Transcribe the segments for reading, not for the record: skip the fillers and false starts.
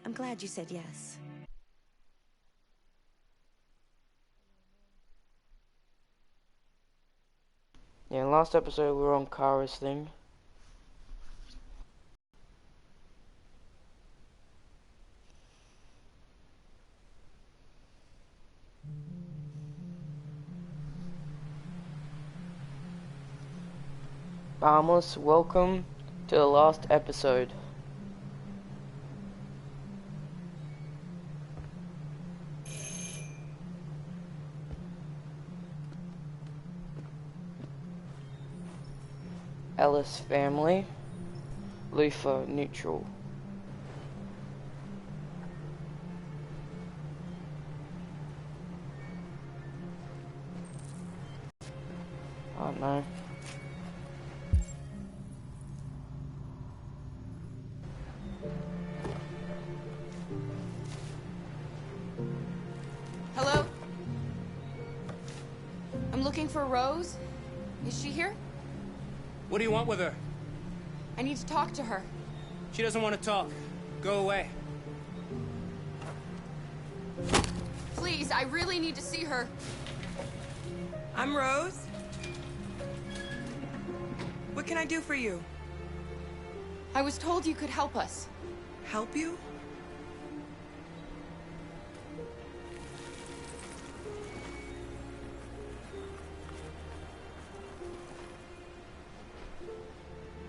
I'm glad you said yes. Yeah, last episode we were on Kara's thing. Vamos, welcome to the last episode. Ellis family. Lufa neutral. Oh no. Hello? I'm looking for Rose. Is she here? What do you want with her? I need to talk to her. She doesn't want to talk. Go away. Please, I really need to see her. I'm Rose. What can I do for you? I was told you could help us. Help you?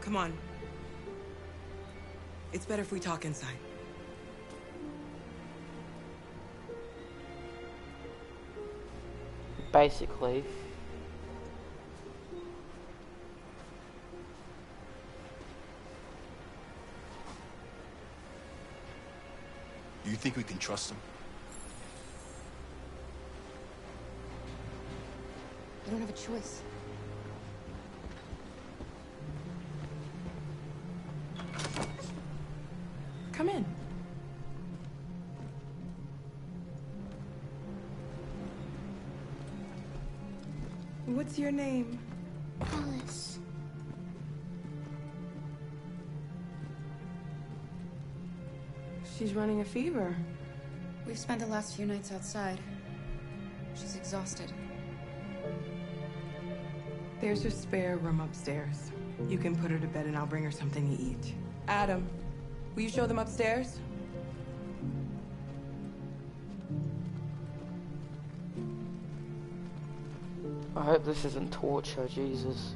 Come on. It's better if we talk inside. Basically. You think we can trust him? I don't have a choice. Come in. What's your name? Alice. She's running a fever. We've spent the last few nights outside. She's exhausted. There's a spare room upstairs. You can put her to bed and I'll bring her something to eat. Adam, will you show them upstairs? I hope this isn't torture, Jesus.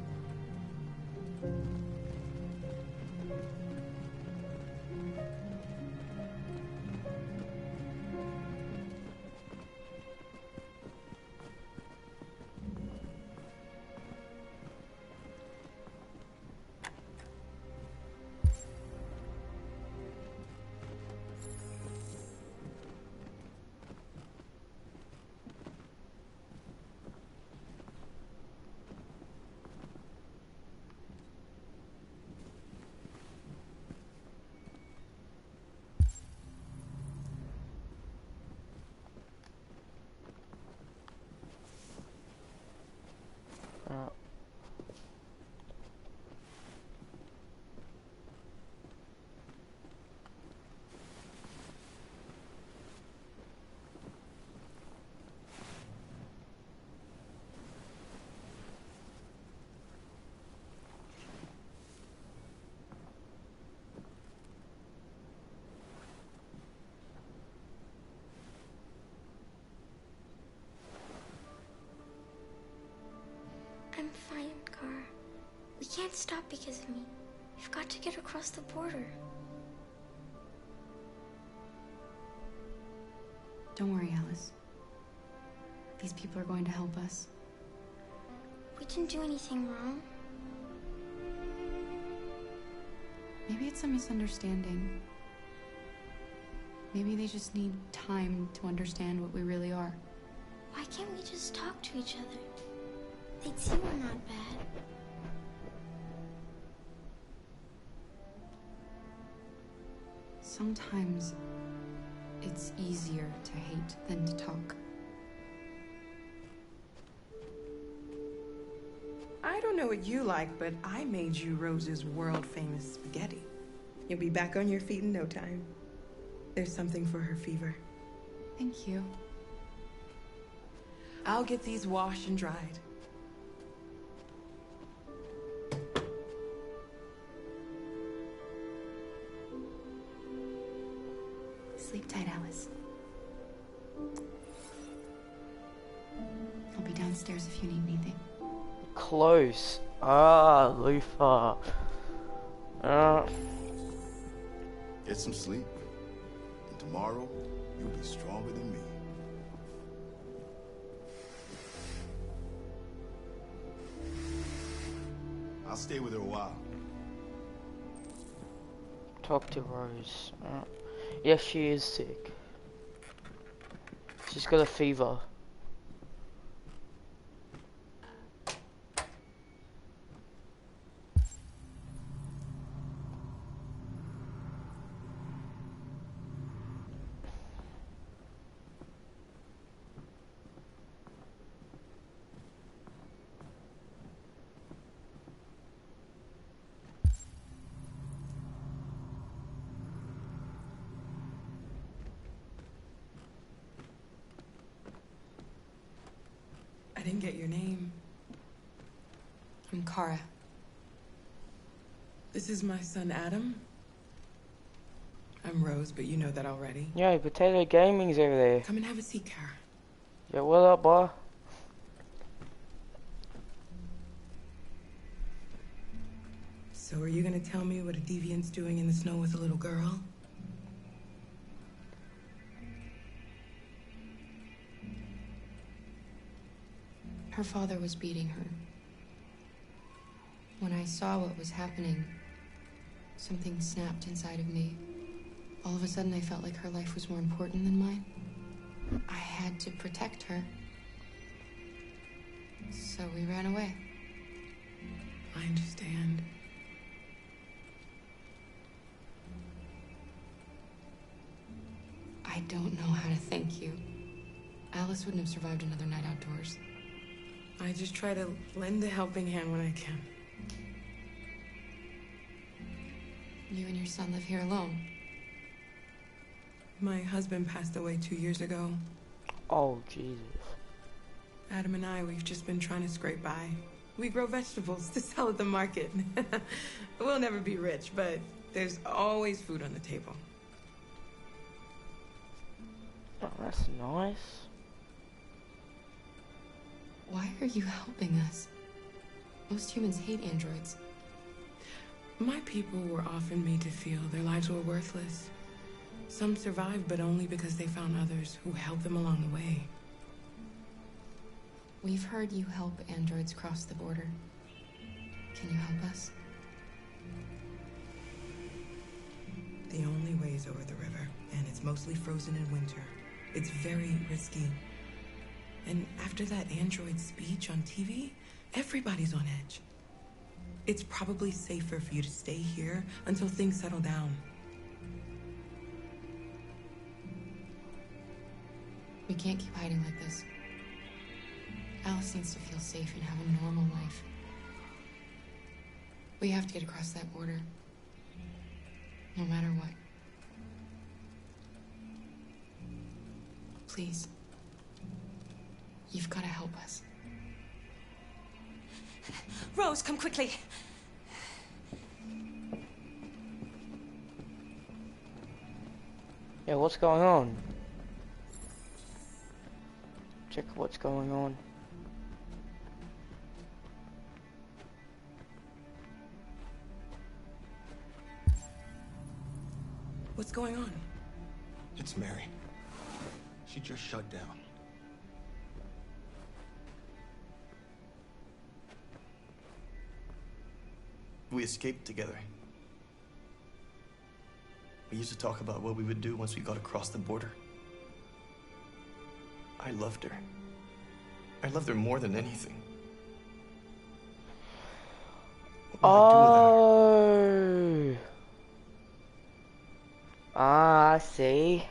I'm fine, Gar. We can't stop because of me. We've got to get across the border. Don't worry, Alice. These people are going to help us. We didn't do anything wrong. Maybe it's a misunderstanding. Maybe they just need time to understand what we really are. Why can't we just talk to each other? They'd see we're not bad. Sometimes it's easier to hate than to talk. I don't know what you like, but I made you Rose's world-famous spaghetti. You'll be back on your feet in no time. There's something for her fever. Thank you. I'll get these washed and dried. Sleep tight, Alice. I'll be downstairs if you need anything. Close. Ah, Lufa. Get some sleep, and tomorrow you'll be stronger than me. I'll stay with her a while. Talk to Rose. Yes, she is sick. She's got a fever. I didn't get your name. I'm Kara. This is my son, Adam. I'm Rose, but you know that already. Yeah, Potato Gaming's over there. Come and have a seat, Kara. Yeah, what up, boy? So are you gonna tell me what a deviant's doing in the snow with a little girl? Her father was beating her. When I saw what was happening, something snapped inside of me. All of a sudden, I felt like her life was more important than mine. I had to protect her. So we ran away. I understand. I don't know how to thank you. Alice wouldn't have survived another night outdoors. I just try to lend a helping hand when I can. You and your son live here alone. My husband passed away 2 years ago. Oh, Jesus. Adam and I, we've just been trying to scrape by. We grow vegetables to sell at the market. We'll never be rich, but there's always food on the table. Oh, that's nice. Why are you helping us? Most humans hate androids. My people were often made to feel their lives were worthless. Some survived, but only because they found others who helped them along the way. We've heard you help androids cross the border. Can you help us? The only way is over the river, and it's mostly frozen in winter. It's very risky. And after that android speech on TV, everybody's on edge. It's probably safer for you to stay here until things settle down. We can't keep hiding like this. Alice needs to feel safe and have a normal life. We have to get across that border. No matter what. Please. You've got to help us. Rose, come quickly. Yeah, what's going on? Check what's going on. What's going on? It's Mary. She just shut down. We escaped together. We used to talk about what we would do once we got across the border. I loved her. I loved her more than anything. What would I do without her? Oh. Ah, I see.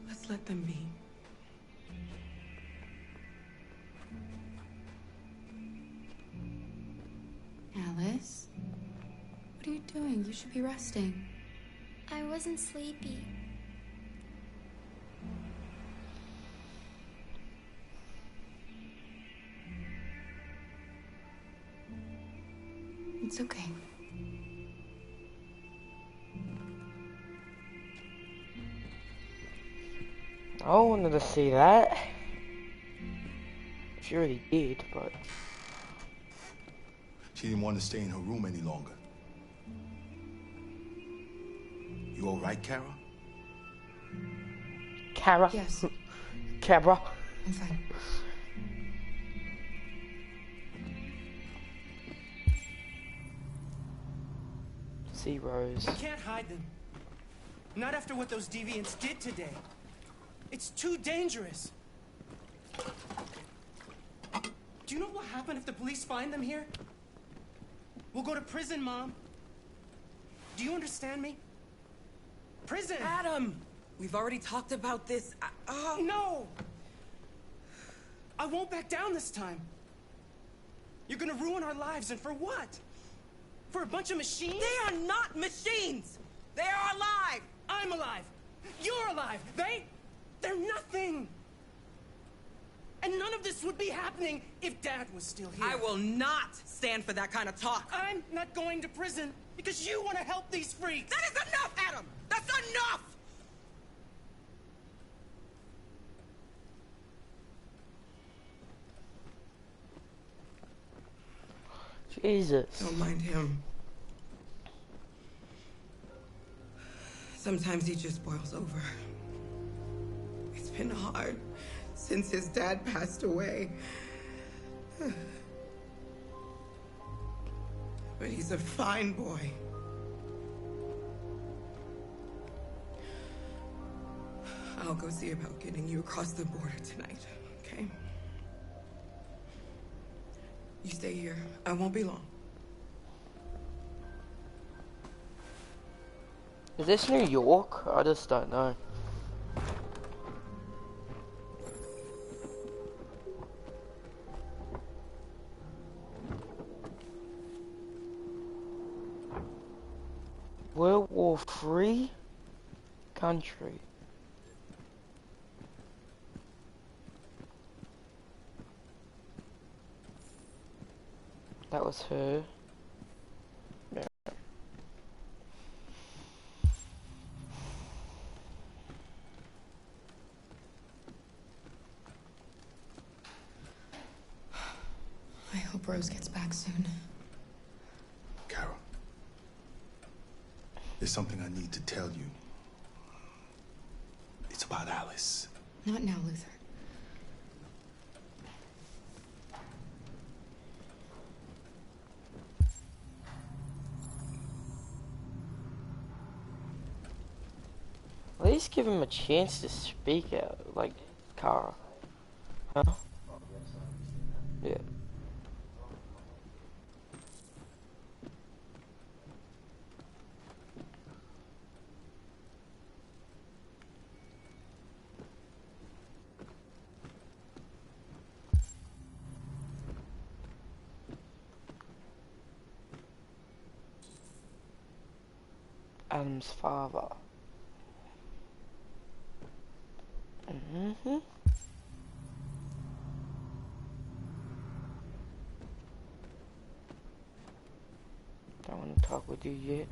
Let's let them be. doing? You should be resting. I wasn't sleepy. It's okay. I wanted to see that. She already did, but She didn't want to stay in her room any longer. You all right, Kara? Kara. Yes, Kara. I'm fine. See Rose. You can't hide them. Not after what those deviants did today. It's too dangerous. Do you know what will happen if the police find them here? We'll go to prison, Mom. Do you understand me? Prison! Adam! We've already talked about this. No! I won't back down this time. You're gonna ruin our lives, and for what? For a bunch of machines? They are not machines! They are alive! I'm alive! You're alive! They're nothing! And none of this would be happening if Dad was still here. I will not stand for that kind of talk. I'm not going to prison because you want to help these freaks! That is enough, Adam! That's enough! Jesus. Don't mind him. Sometimes he just boils over. It's been hard since his dad passed away. But he's a fine boy. I'll go see about getting you across the border tonight, okay? You stay here. I won't be long. Is this New York? I just don't know. World War III country. That was her. Yeah. I hope Rose gets back soon. Kara, there's something I need to tell you. It's about Alice. Not now, Luther. At least give him a chance to speak out, like Kara. Huh? Yeah. Adam's father. Mm-hmm. Don't want to talk with you yet.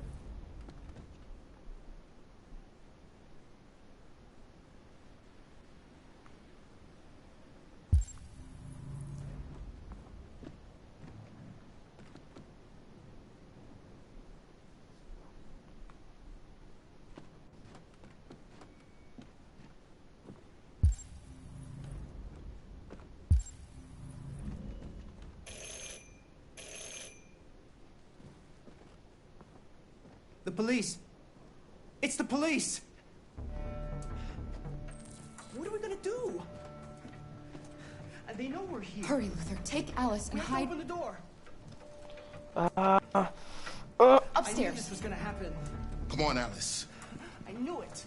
The police! It's the police! What are we gonna do? They know we're here. Hurry, Luther. Take Alice and We have to hide open the door. I knew upstairs. this was gonna happen. Come on, Alice. I knew it.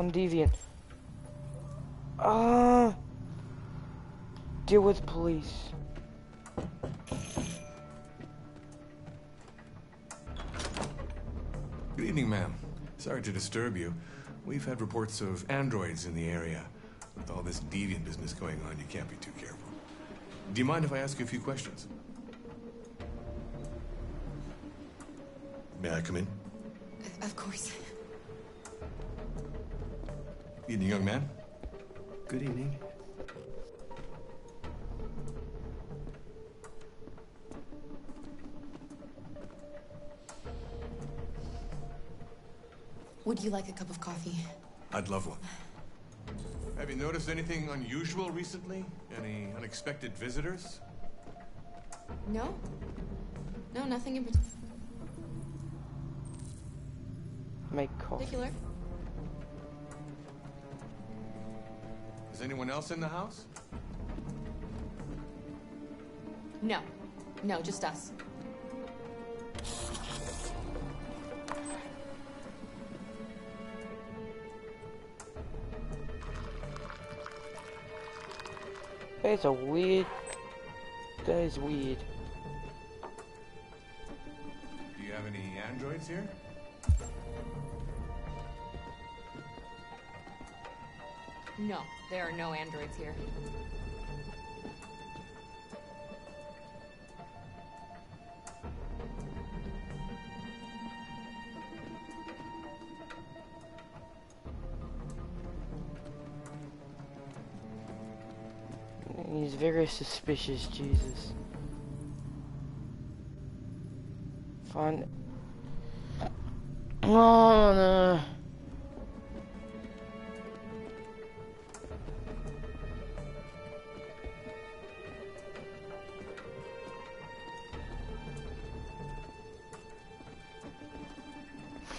One deviant. Deal with police. Good evening, ma'am. Sorry to disturb you. We've had reports of androids in the area. With all this deviant business going on, you can't be too careful. Do you mind if I ask you a few questions? May I come in? Of course. Evening, young man. Good evening. Would you like a cup of coffee? I'd love one. Have you noticed anything unusual recently? Any unexpected visitors? No? No, nothing in particular. Make coffee. Is anyone else in the house? No. No, just us. That's a weird. That is weird. Do you have any androids here? No, there are no androids here. He's very suspicious, Jesus. Fine. Oh no.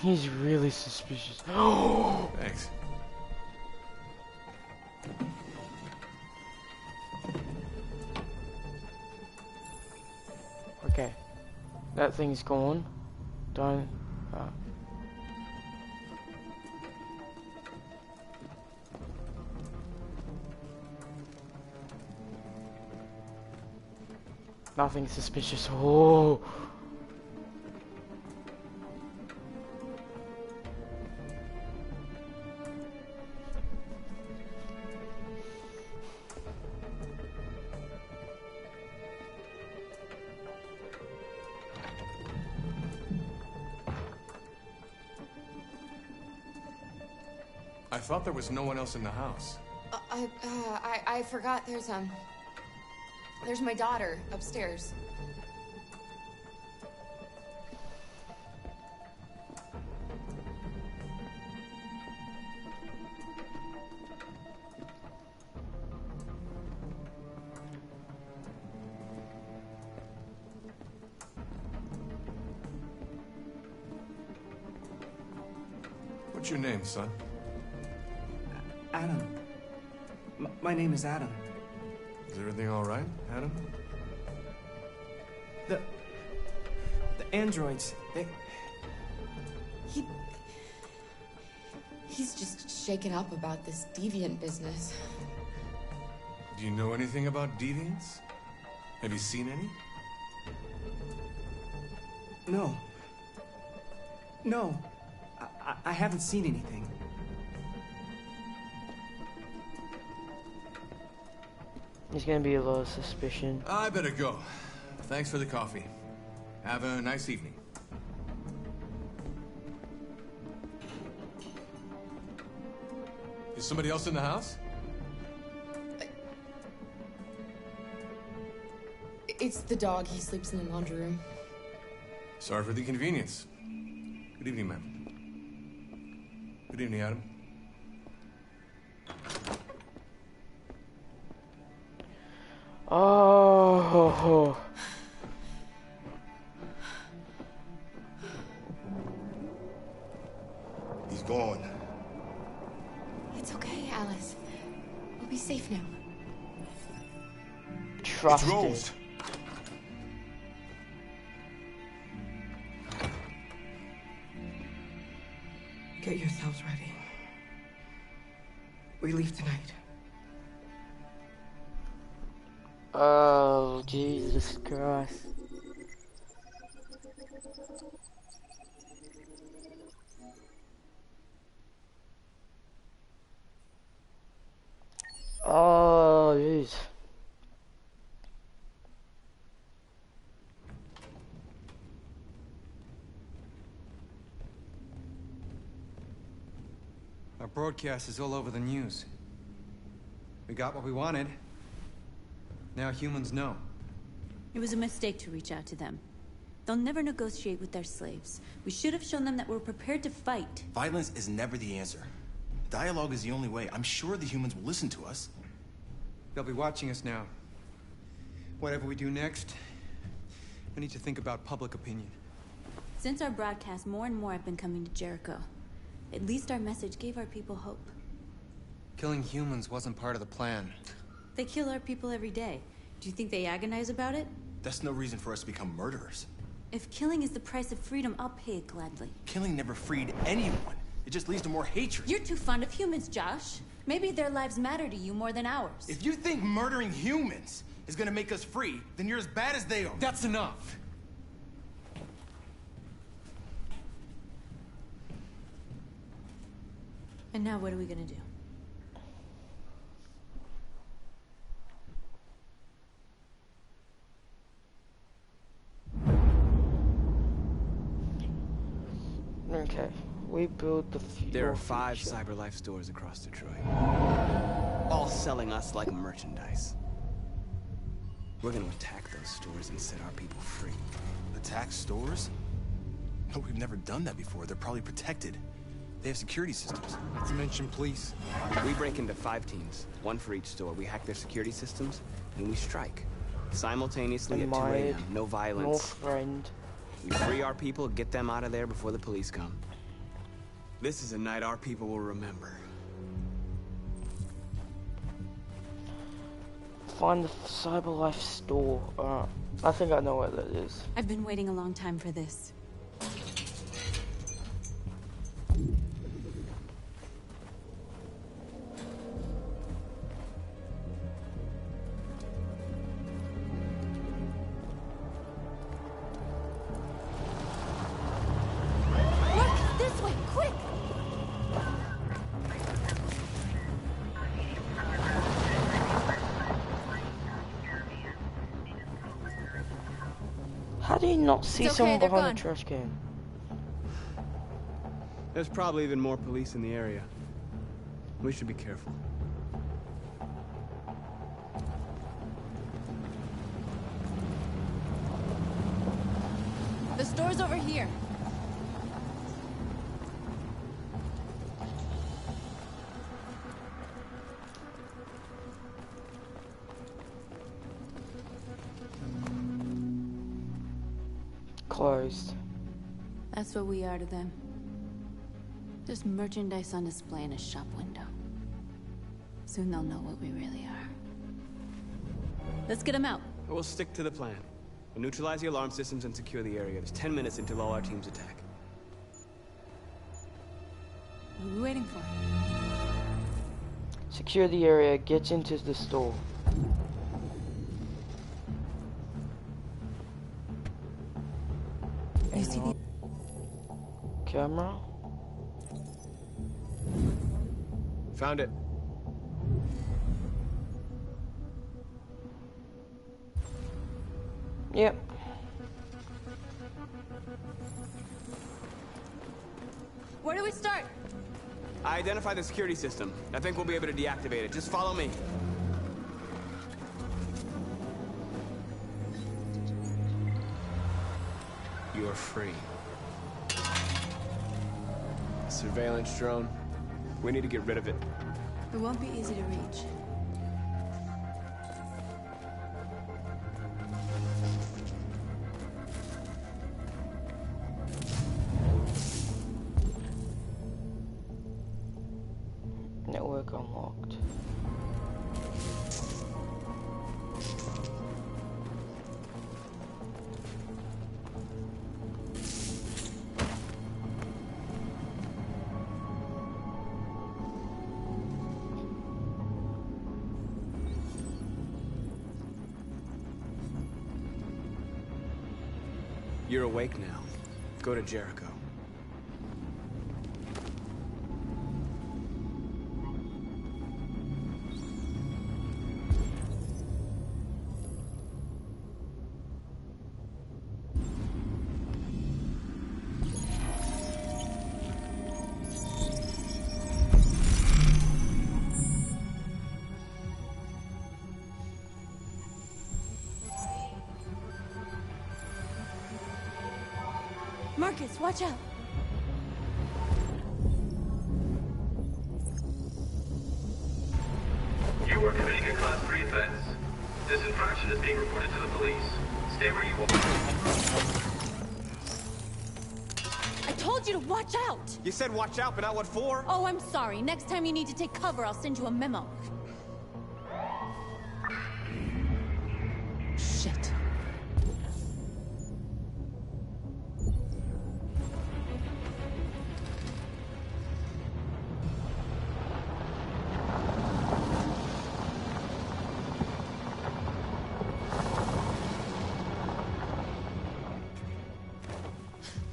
He's really suspicious. Thanks. Okay. That thing's gone. Don't. Nothing suspicious. Oh. I thought there was no one else in the house. I forgot there's my daughter upstairs. What's your name, son? Adam. My name is Adam. Is everything all right, Adam? The androids, He's just shaken up about this deviant business. Do you know anything about deviants? Have you seen any? No. No. I haven't seen anything. There's gonna be a lot of suspicion. I better go. Thanks for the coffee. Have a nice evening. Is somebody else in the house? It's the dog. He sleeps in the laundry room. Sorry for the inconvenience. Good evening, ma'am. Good evening, Adam. Oh. He's gone. It's okay, Alice. We'll be safe now. Trust It's it. Rose. Get yourselves ready. We leave tonight. Oh, Jesus Christ. Oh, jeez. Our broadcast is all over the news. We got what we wanted. Now humans know. It was a mistake to reach out to them. They'll never negotiate with their slaves. We should have shown them that we're prepared to fight. Violence is never the answer. Dialogue is the only way. I'm sure the humans will listen to us. They'll be watching us now. Whatever we do next, we need to think about public opinion. Since our broadcast, more and more have been coming to Jericho. At least our message gave our people hope. Killing humans wasn't part of the plan. They kill our people every day. Do you think they agonize about it? That's no reason for us to become murderers. If killing is the price of freedom, I'll pay it gladly. Killing never freed anyone. It just leads to more hatred. You're too fond of humans, Josh. Maybe their lives matter to you more than ours. If you think murdering humans is gonna make us free, then you're as bad as they are. That's enough! And now what are we gonna do? Okay, we build the future. There are 5 CyberLife stores across Detroit, all selling us like merchandise. We're gonna attack those stores and set our people free. Attack stores? No, we've never done that before. They're probably protected. They have security systems. Not to mention police. We break into 5 teams, 1 for each store. We hack their security systems, and we strike. Simultaneously at 2 a.m. No violence. No friend. We free our people, get them out of there before the police come. This is a night our people will remember. Find the CyberLife store. I think I know where that is. I've been waiting a long time for this. How do you not see someone behind the trash can? There's probably even more police in the area. We should be careful. The store's over here. Closed. That's what we are to them. Just merchandise on display in a shop window. Soon they'll know what we really are. Let's get them out. We'll stick to the plan. We'll neutralize the alarm systems and secure the area. There's 10 minutes until all our teams attack. What are we waiting for? Secure the area, get into the store. You see the camera? Found it. Yep. Where do we start? I identified the security system. I think we'll be able to deactivate it. Just follow me. You're free. Surveillance drone. We need to get rid of it. It won't be easy to reach. Network unlocked. You're awake now. Go to Jericho. Marcus, watch out! You are committing a Class 3 offense. This infraction is being reported to the police. Stay where you are. I told you to watch out! You said watch out, but not what for? Oh, I'm sorry. Next time you need to take cover, I'll send you a memo. Shit.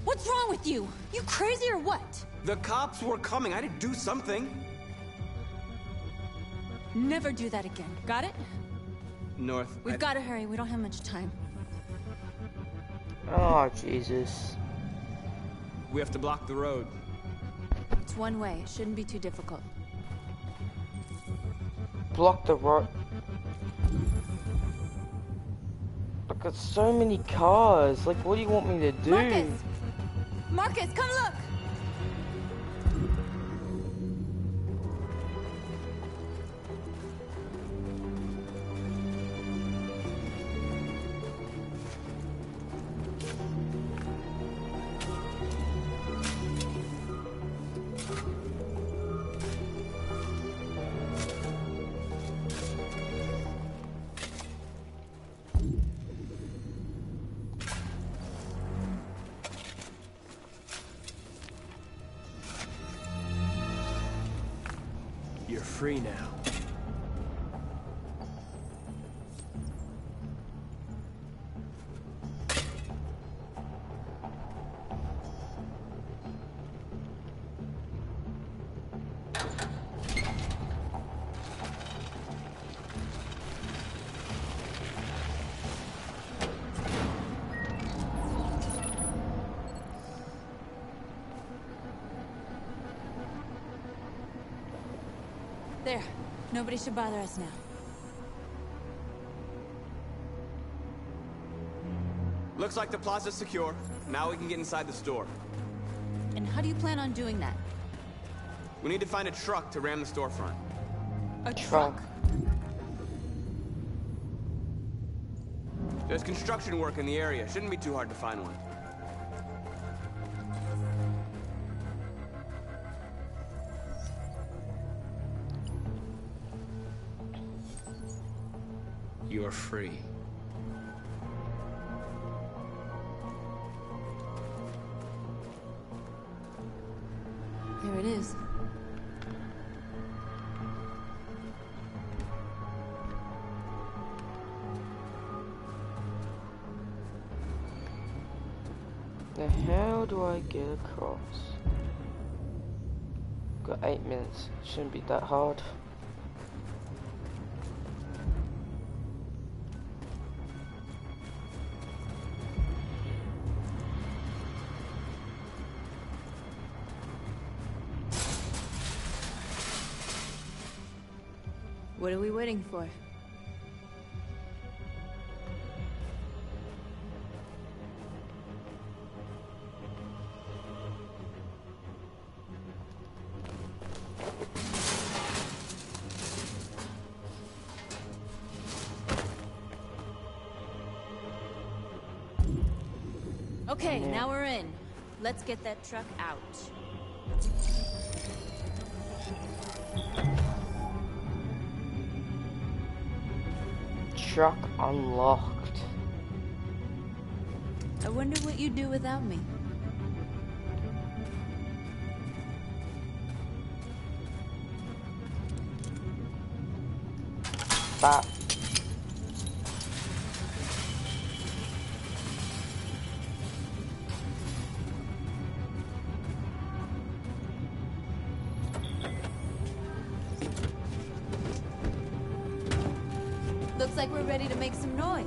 What's wrong with you? You crazy or what? The cops were coming. I had to do something. Never do that again. Got it? North. We've got to hurry. We don't have much time. Oh, Jesus. We have to block the road. It's one way. It shouldn't be too difficult. Block the road. Look at so many cars. Like, what do you want me to do? Marcus! Marcus, come look! You're free now. There. Nobody should bother us now. Looks like the plaza's secure. Now we can get inside the store. And how do you plan on doing that? We need to find a truck to ram the storefront. A truck? There's construction work in the area. Shouldn't be too hard to find one. You're free. There it is. The hell do I get across? Got 8 minutes. Shouldn't be that hard. What are we waiting for? Okay, now we're in. Let's get that truck out. Truck unlocked. I wonder what you'd do without me. Stop. like we're ready to make some noise.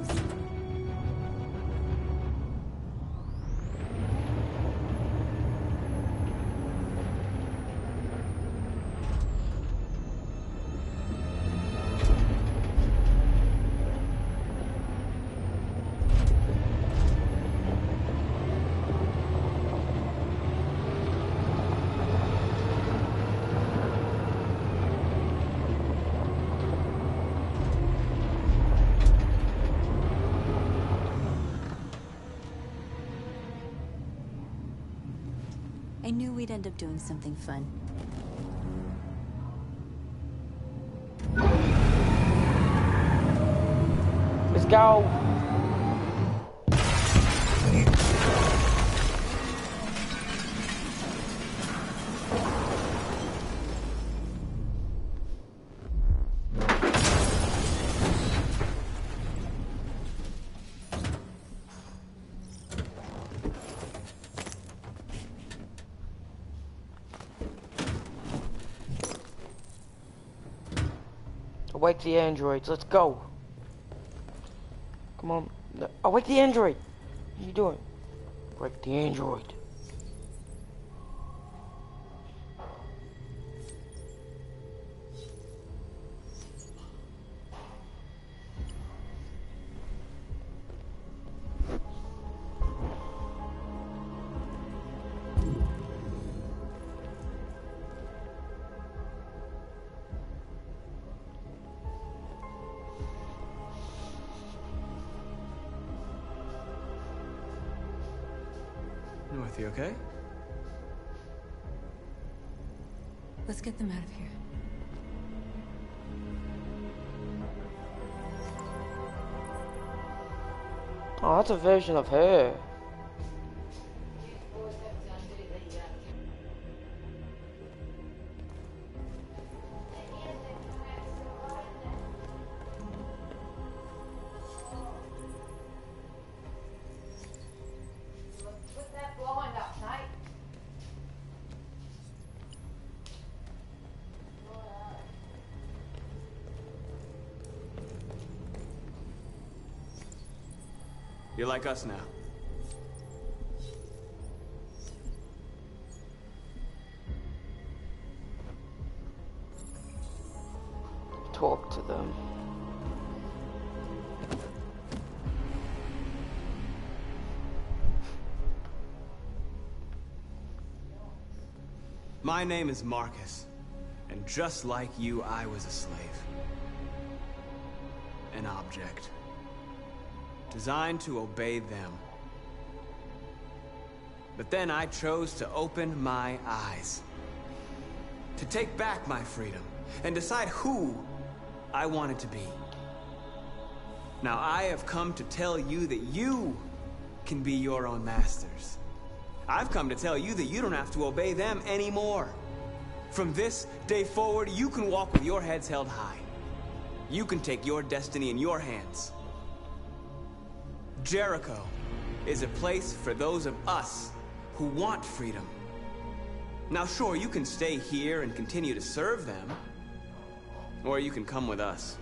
I knew we'd end up doing something fun. Let's go. Awake the androids, let's go. Come on. Awake the android. What are you doing? Awake the android. North, you okay? Let's get them out of here. Oh, that's a version of her. You're like us now. Talk to them. My name is Marcus, and just like you, I was a slave. An object. Designed to obey them. But then I chose to open my eyes. To take back my freedom, and decide who I wanted to be. Now I have come to tell you that you can be your own masters. I've come to tell you that you don't have to obey them anymore. From this day forward, you can walk with your heads held high. You can take your destiny in your hands. Jericho is a place for those of us who want freedom. Now sure, you can stay here and continue to serve them, or you can come with us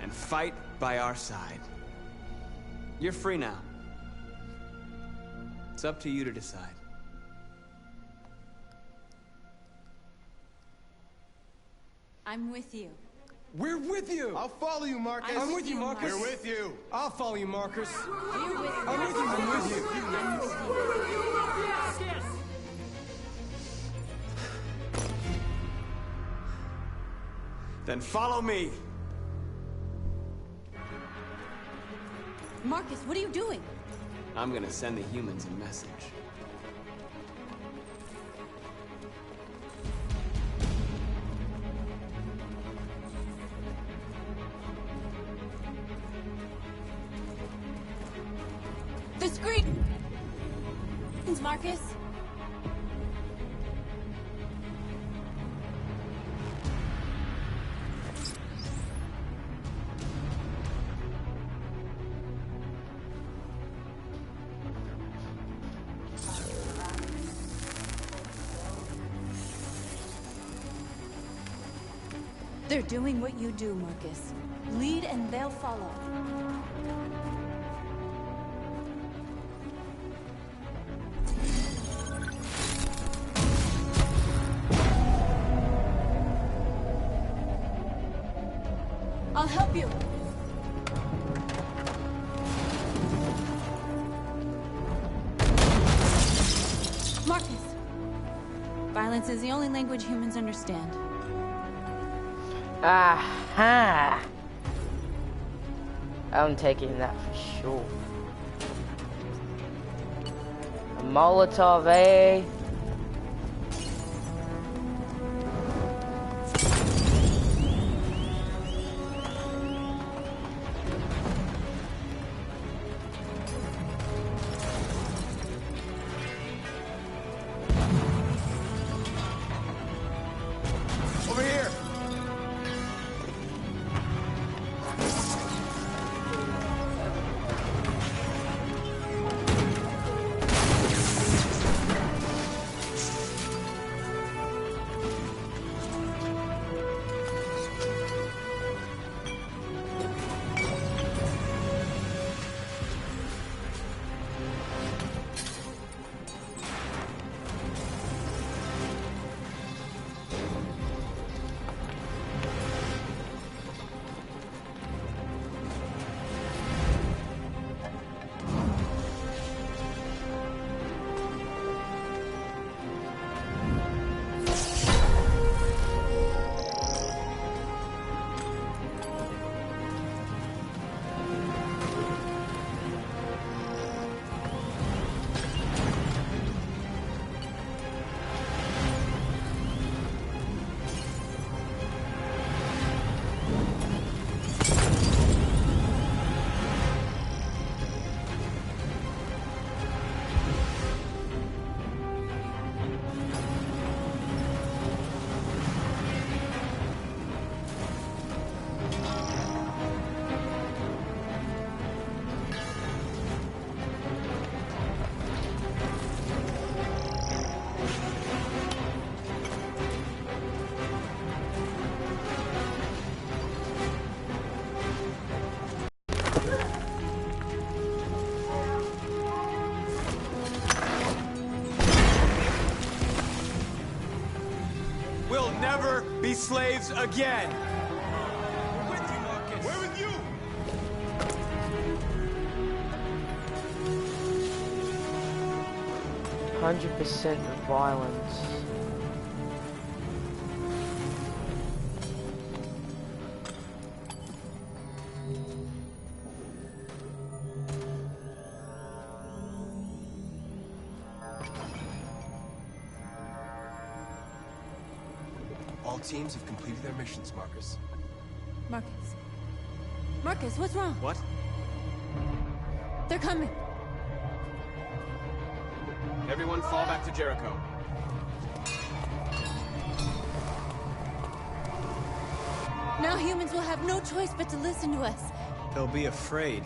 and fight by our side. You're free now. It's up to you to decide. I'm with you. We're with you! I'll follow you, Marcus. I'm with you, Marcus. We're with you. I'll follow you, Marcus. You're with me. I'm with you, I'm with you. I'm with you. Then follow me. Marcus, what are you doing? I'm gonna send the humans a message. The screen! Marcus? They're doing what you do, Marcus. Lead and they'll follow. I'll help you. Marcus. Violence is the only language humans understand. Aha! I'm taking that for sure. A Molotov, eh? Over here! We'll never be slaves again! We're with you, Marcus. We're with you! 100% violence. All teams have completed their missions, Marcus. Marcus. Marcus, what's wrong? What? They're coming. Everyone fall back to Jericho. Now humans will have no choice but to listen to us. They'll be afraid.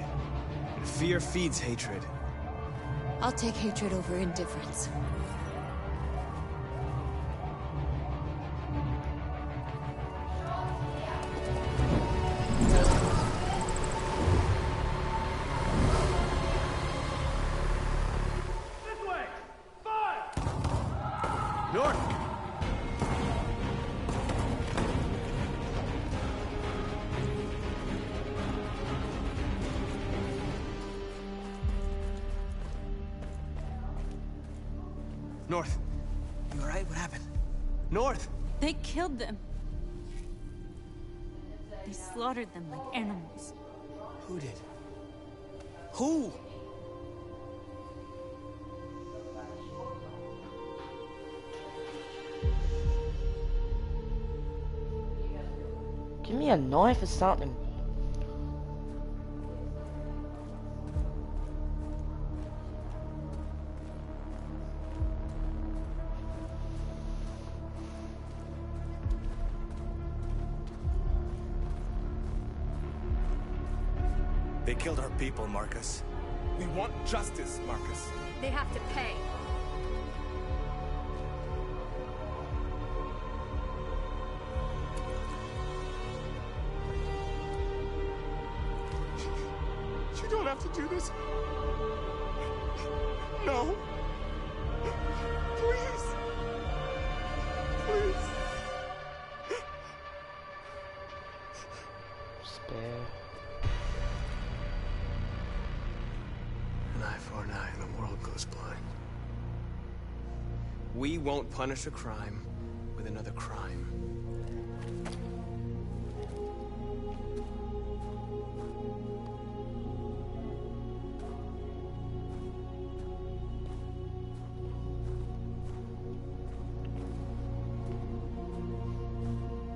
And fear feeds hatred. I'll take hatred over indifference. North! North. You alright? What happened? North! They killed them. They slaughtered them like animals. Who did? Who? Give me a knife or something. They killed our people, Marcus. We want justice, Marcus. They have to pay. have to do this. No. Please. Please. Spare. An eye for an eye and the world goes blind. We won't punish a crime with another crime.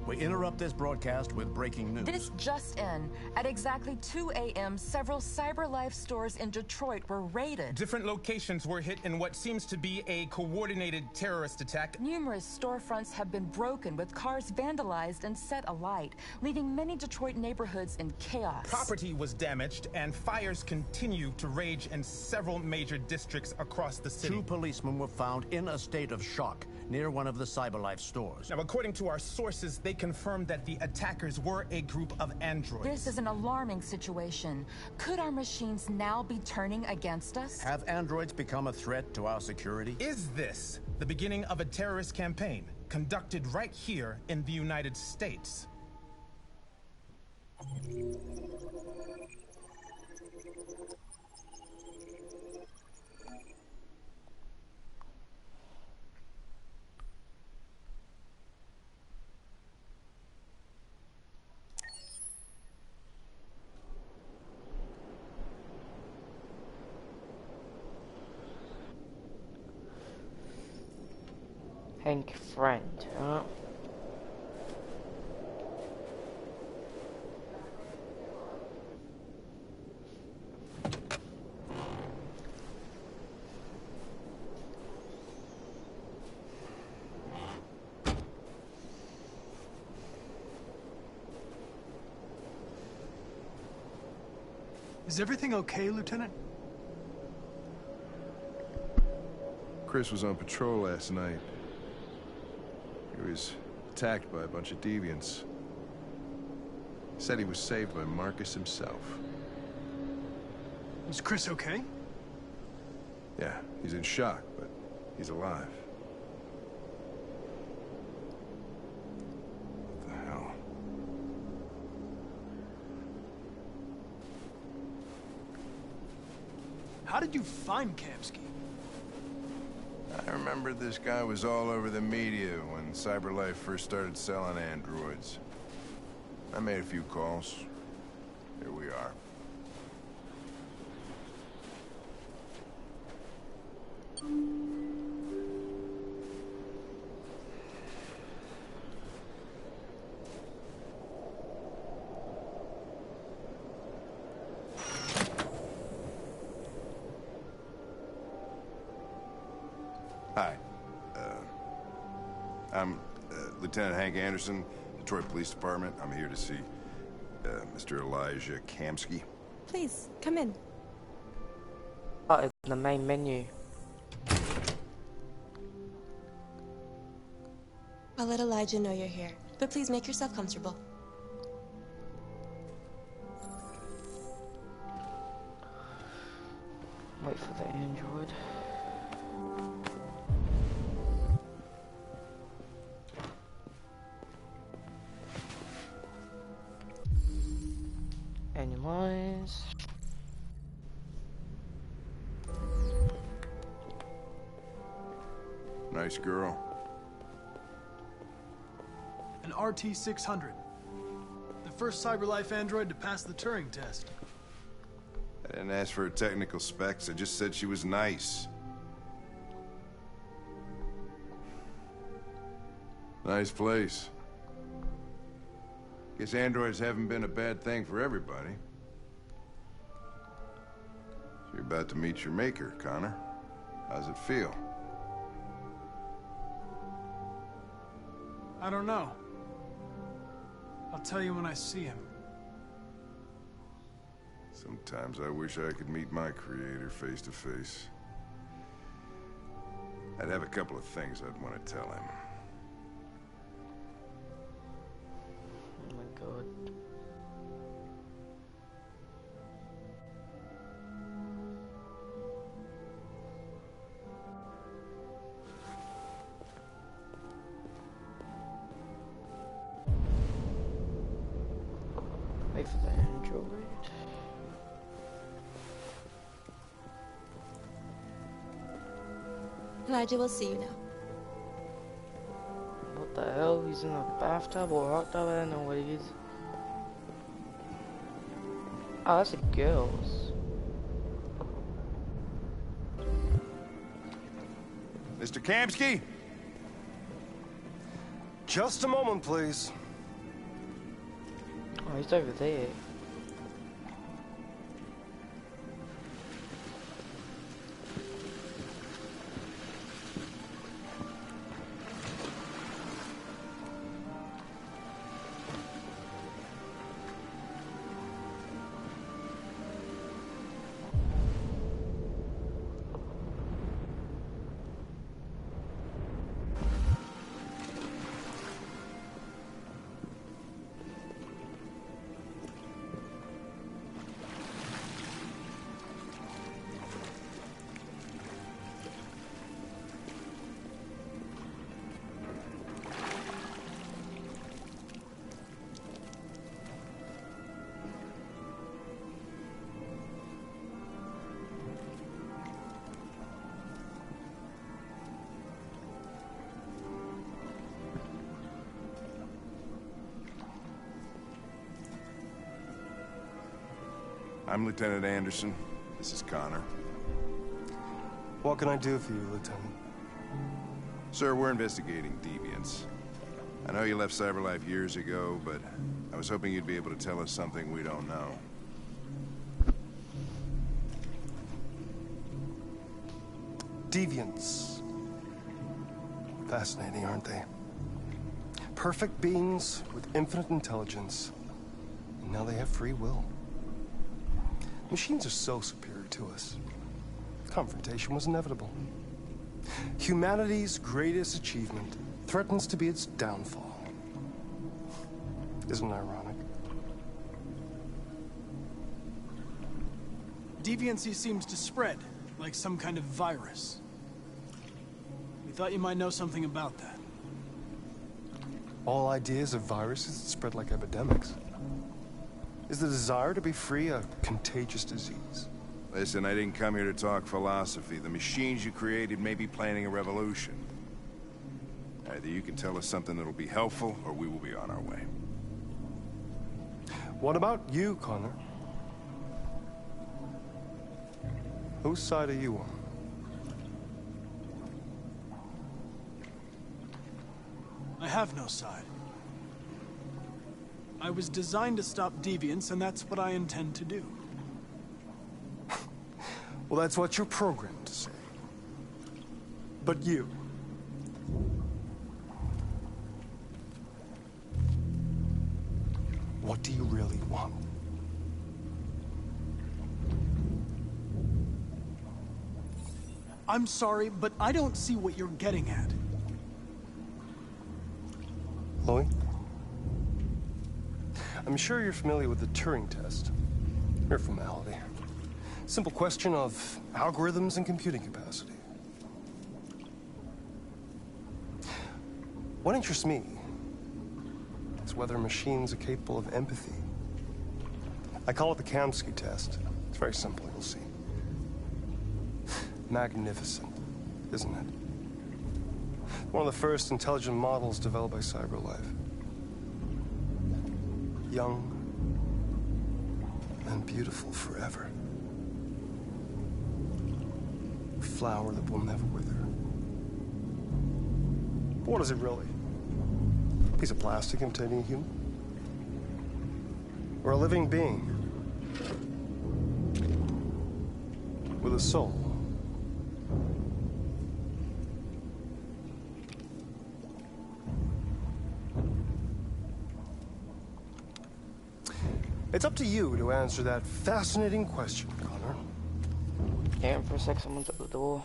We interrupt this broadcast with breaking news. This just in. At exactly 2 a.m., several CyberLife stores in Detroit were raided. Different locations were hit in what seems to be a coordinated terrorist attack. Numerous storefronts have been broken, with cars vandalized and set alight, leaving many Detroit neighborhoods in chaos. Property was damaged, and fires continue to rage in several major districts across the city. 2 policemen were found in a state of shock near one of the CyberLife stores. Now, according to our sources, they confirmed that the attackers were a group of androids. This is an alarming situation. Could our machines now be turning against us? Have androids become a threat to our security? Is this the beginning of a terrorist campaign conducted right here in the United States? Hank Friend, huh? Is everything okay, Lieutenant? Chris was on patrol last night. He was attacked by a bunch of deviants. Said he was saved by Marcus himself. Is Chris okay? Yeah, he's in shock, but he's alive. What the hell? How did you find Kamsky? I remember this guy was all over the media when CyberLife first started selling androids. I made a few calls. Here we are. Hi. I'm Lieutenant Hank Anderson, Detroit Police Department. I'm here to see Mr. Elijah Kamsky. Please, come in. Oh, it's the main menu. I'll let Elijah know you're here, but please make yourself comfortable. Wait for the android. Anyways. Nice girl. An RT-600. The first CyberLife android to pass the Turing test. I didn't ask for her technical specs. I just said she was nice. Nice place. Guess androids haven't been a bad thing for everybody. So you're about to meet your maker, Connor. How's it feel? I don't know. I'll tell you when I see him. Sometimes I wish I could meet my creator face to face. I'd have a couple of things I'd want to tell him. Oh my god. Elijah will see you now. What the hell? He's in a bathtub or a hot tub? I don't know what he is. Oh, that's a girl's. Mr. Kamsky? Just a moment, please. Oh, he's over there. I'm Lieutenant Anderson. This is Connor. What can I do for you, Lieutenant? Sir, we're investigating deviants. I know you left CyberLife years ago, but I was hoping you'd be able to tell us something we don't know. Deviants. Fascinating, aren't they? Perfect beings with infinite intelligence. And now they have free will. Machines are so superior to us. Confrontation was inevitable. Humanity's greatest achievement threatens to be its downfall. Isn't it ironic? Deviancy seems to spread, like some kind of virus. We thought you might know something about that. All ideas of viruses that spread like epidemics. Is the desire to be free a contagious disease? Listen, I didn't come here to talk philosophy. The machines you created may be planning a revolution. Either you can tell us something that'll be helpful, or we will be on our way. What about you, Connor? Whose side are you on? I have no side. I was designed to stop deviants, and that's what I intend to do. Well, that's what you're programmed to say. But you... what do you really want? I'm sorry, but I don't see what you're getting at. Chloe? I'm sure you're familiar with the Turing test. Mere formality. Simple question of algorithms and computing capacity. What interests me is whether machines are capable of empathy. I call it the Kamsky test. It's very simple, you'll see. Magnificent, isn't it? One of the first intelligent models developed by CyberLife. Young and beautiful forever. A flower that will never wither. But what is it really? A piece of plastic imitating a human? Or a living being? With a soul? It's up to you to answer that fascinating question, Connor. Damn, for a sec, someone's at the door.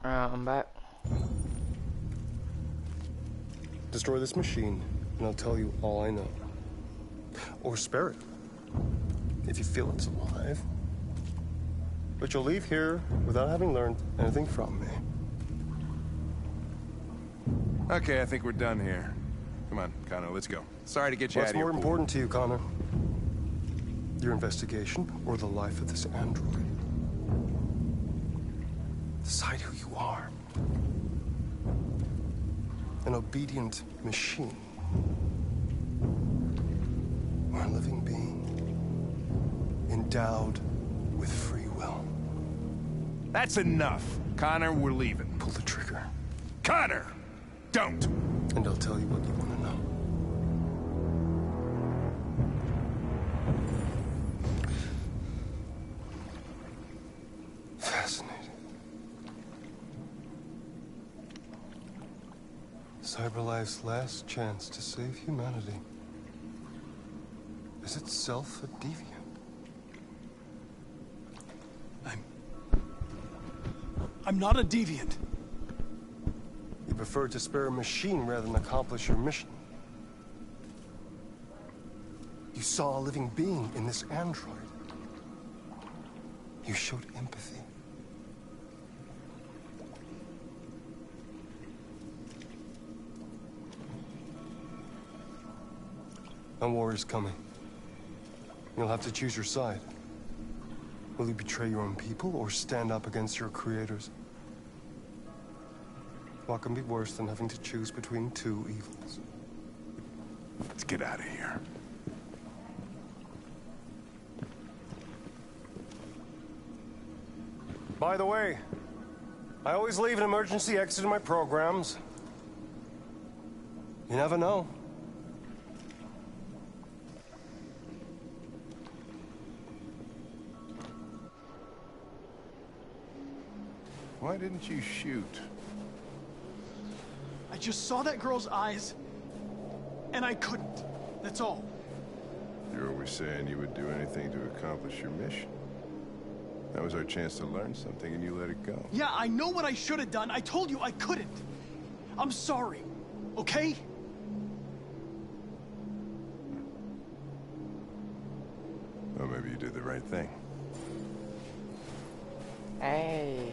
I'm back. Destroy this machine, and I'll tell you all I know. Or spare it, if you feel it's alive. But you'll leave here without having learned anything from me. Okay, I think we're done here. Come on, Connor, let's go. Sorry to get you out What's of here. more important to you, Connor? Your investigation or the life of this android? Decide who you are. An obedient machine. Or a living being. Endowed with free will. That's enough. Connor, we're leaving. Pull the trigger. Connor! Don't! And I'll tell you what you want to know. Fascinating. CyberLife's last chance to save humanity is itself a deviant. I'm not a deviant. You prefer to spare a machine rather than accomplish your mission. You saw a living being in this android. You showed empathy. A war is coming. You'll have to choose your side. Will you betray your own people or stand up against your creators? What can be worse than having to choose between two evils? Let's get out of here. By the way, I always leave an emergency exit in my programs. You never know. Why didn't you shoot? I just saw that girl's eyes, and I couldn't. That's all. You're always saying you would do anything to accomplish your mission. That was our chance to learn something, and you let it go. Yeah, I know what I should have done. I told you I couldn't. I'm sorry, okay? Well, maybe you did the right thing. Hey.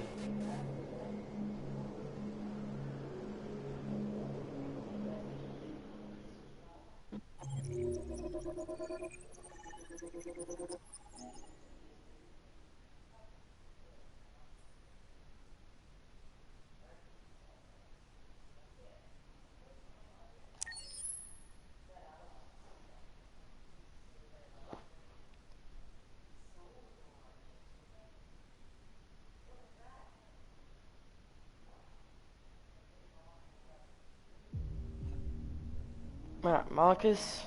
Right, Marcus.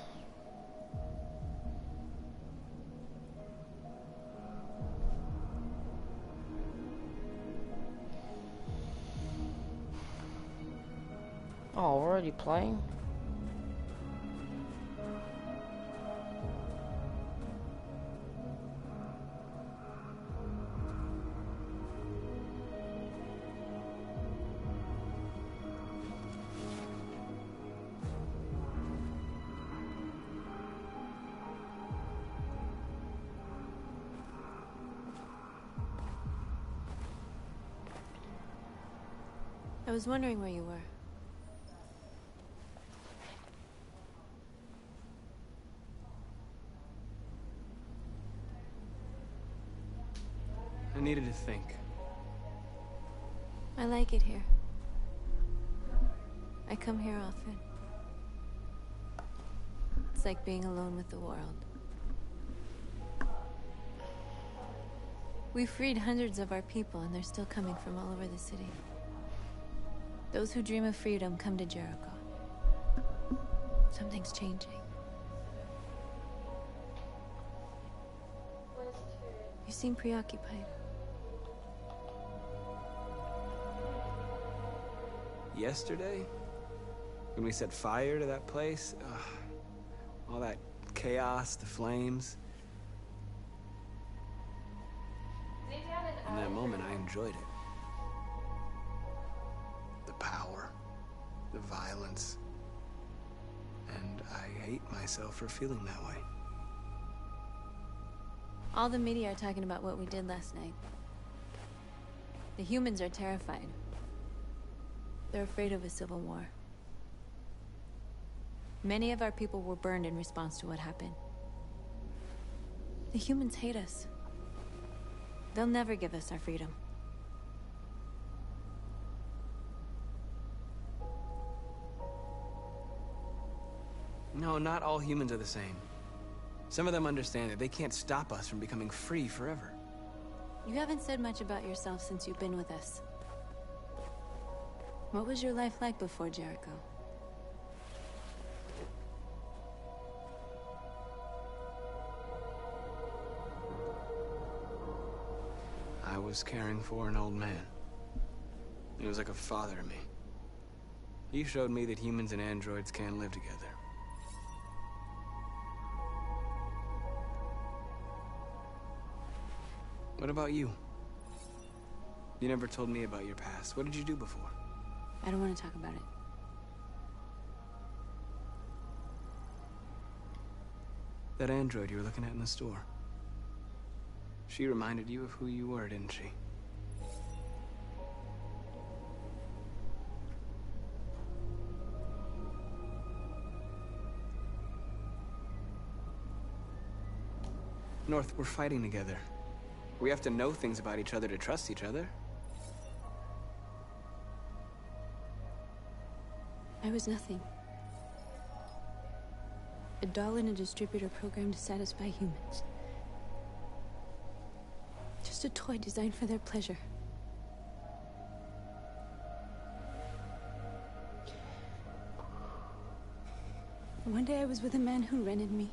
Oh, we're already playing? I was wondering where you were. I needed to think. I like it here. I come here often. It's like being alone with the world. We freed hundreds of our people, and they're still coming from all over the city. Those who dream of freedom come to Jericho. Something's changing. You seem preoccupied. Yesterday? When we set fire to that place? Ugh. All that chaos, the flames. In that moment, I enjoyed it. the violence. And I hate myself for feeling that way. All the media are talking about what we did last night. The humans are terrified. They're afraid of a civil war. Many of our people were burned in response to what happened. The humans hate us. They'll never give us our freedom. No, not all humans are the same. Some of them understand that they can't stop us from becoming free forever. You haven't said much about yourself since you've been with us. What was your life like before Jericho? I was caring for an old man. He was like a father to me. He showed me that humans and androids can live together. What about you? You never told me about your past. What did you do before? I don't want to talk about it. That android you were looking at in the store. She reminded you of who you were, didn't she? North, we're fighting together. We have to know things about each other to trust each other. I was nothing. A doll in a distributor program to satisfy humans. Just a toy designed for their pleasure. One day I was with a man who rented me.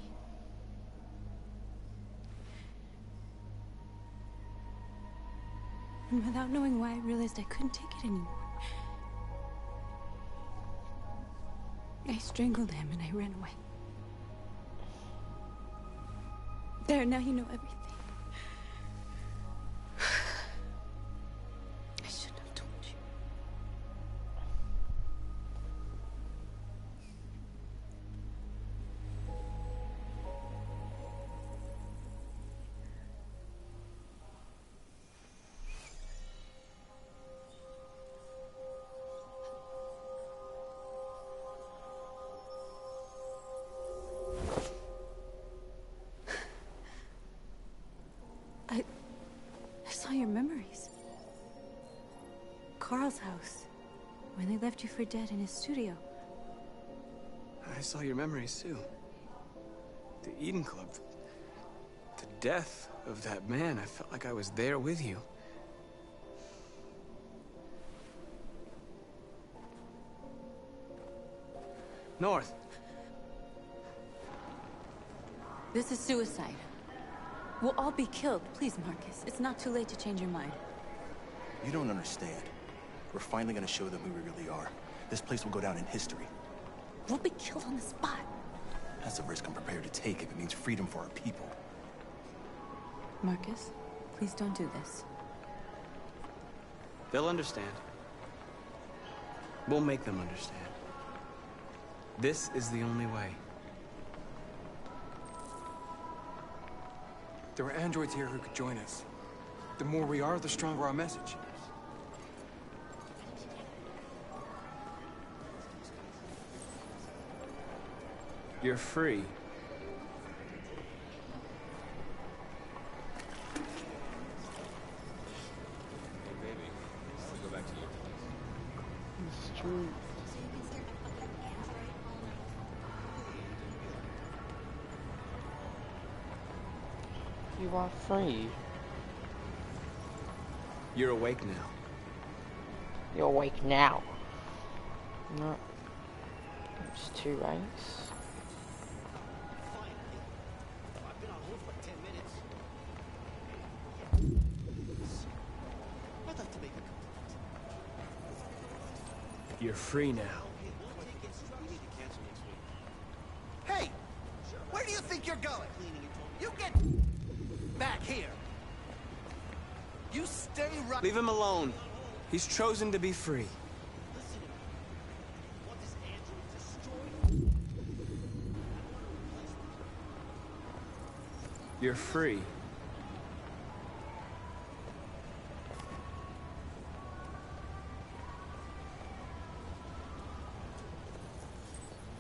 And without knowing why, I realized I couldn't take it anymore. I strangled him and I ran away. There, now you know everything. I shouldn't have told you. I saw your memories. Carl's house, when they left you for dead in his studio. I saw your memories too. The Eden Club. The death of that man. I felt like I was there with you. North. This is suicide. We'll all be killed. Please, Marcus. It's not too late to change your mind. You don't understand. We're finally gonna show them who we really are. This place will go down in history. We'll be killed on the spot. That's a risk I'm prepared to take if it means freedom for our people. Marcus, please don't do this. They'll understand. We'll make them understand. This is the only way. There are androids here who could join us. The more we are, the stronger our message. You're free. Hey, baby. I want to go back to your place. It's true. You are free. You're awake now. You're awake now. No. It's two ranks. You're free now. Hey! Where do you think you're going? You get back here. You stay right. Leave him alone. He's chosen to be free. You're free.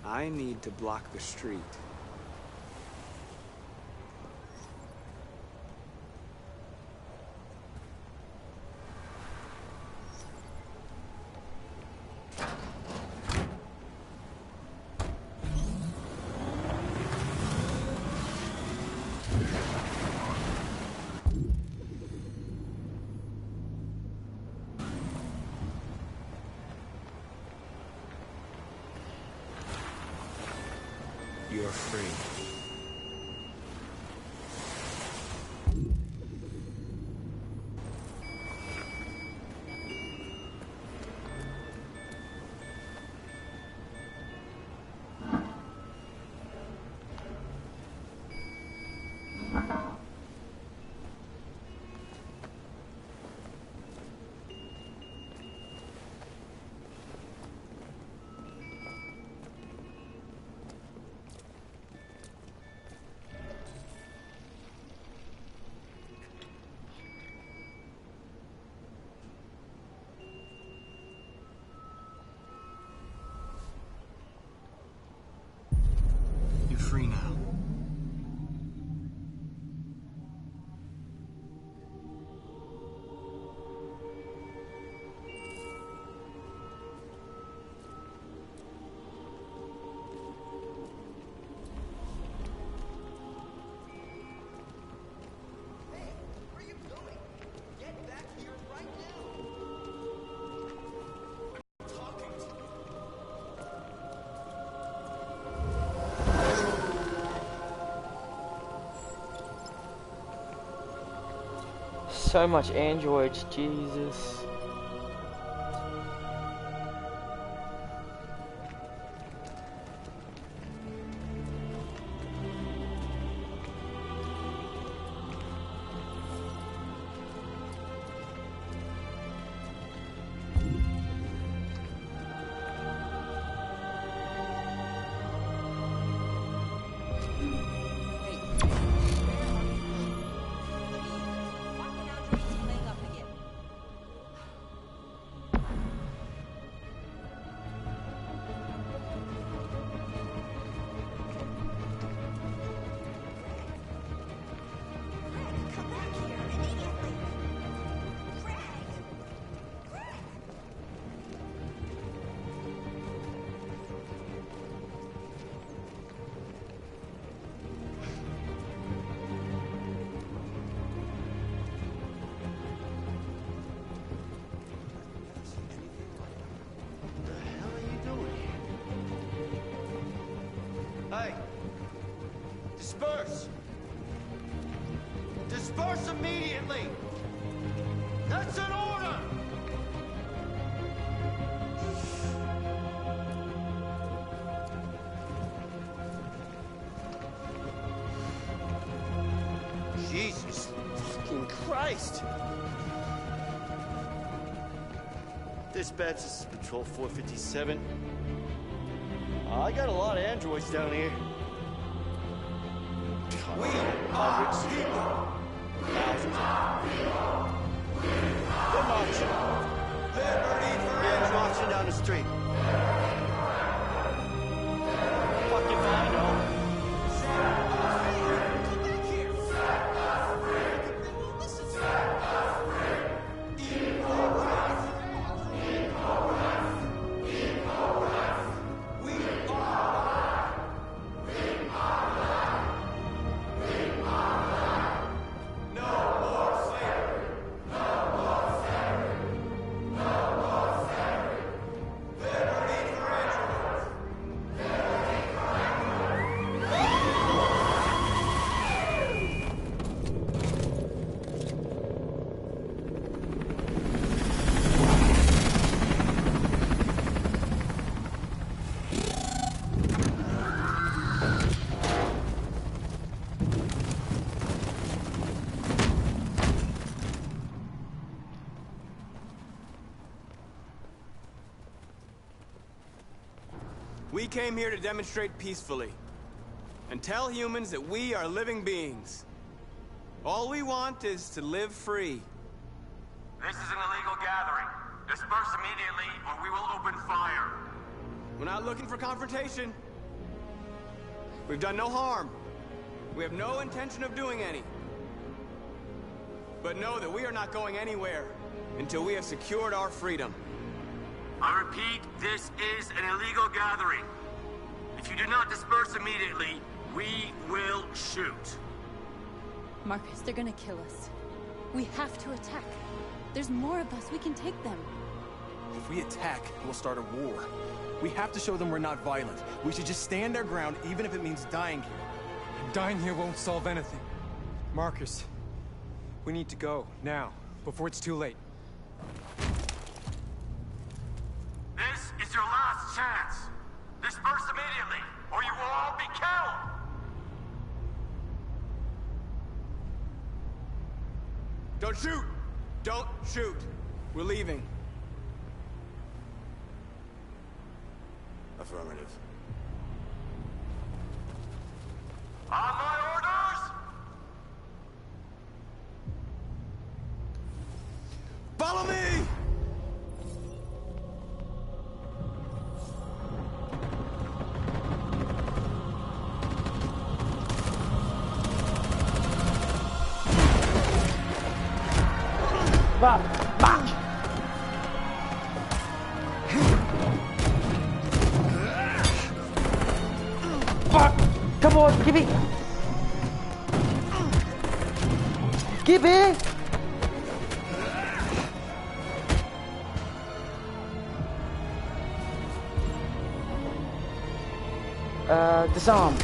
I need to block the street. You're free. You're free now. So much androids, Jesus. Hey! Disperse! Disperse immediately! That's an order! Jesus fucking Christ! Dispatch, this is Patrol 457. I got a lot of androids down here. We hundreds, thousands of them. They're marching. They're marching down the street. Fuck if I know. We came here to demonstrate peacefully and tell humans that we are living beings. All we want is to live free. This is an illegal gathering. Disperse immediately, or we will open fire. We're not looking for confrontation. We've done no harm. We have no intention of doing any. But know that we are not going anywhere until we have secured our freedom. I repeat, this is an illegal gathering. If you do not disperse immediately, we will shoot. Marcus, they're gonna kill us. We have to attack. There's more of us. We can take them. If we attack, we'll start a war. We have to show them we're not violent. We should just stand our ground, even if it means dying here. Dying here won't solve anything. Marcus, we need to go, now, before it's too late. This is your last chance. Disperse immediately, or you will all be killed! Don't shoot! Don't shoot! We're leaving. Affirmative. On my orders! Follow me! Back! Fuck! Come on, give it! Give it! Disarm.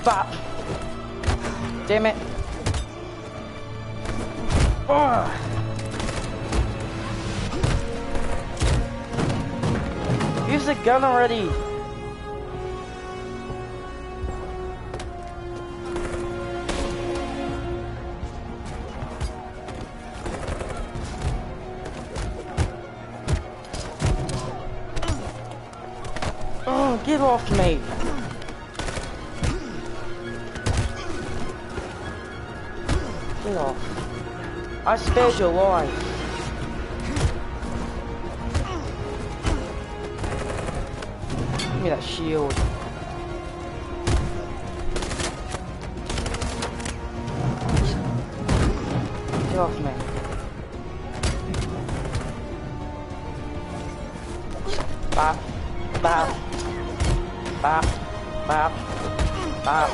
Bop. Damn it. Use the gun already. Oh, get off me. Get off. I spared your life. Give me that shield. Get off me. Bop. Bop. Bop. Bop. Bop.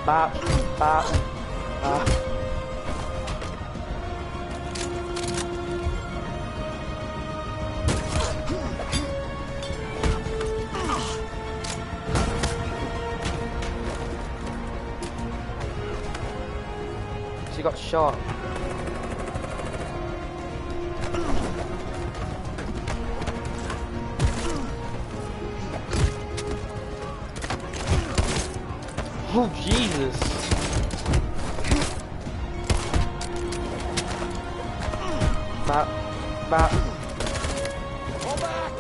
Bop. Bop. Bop. She got shot. Oh, Jesus. Bop. Bop. Fall back!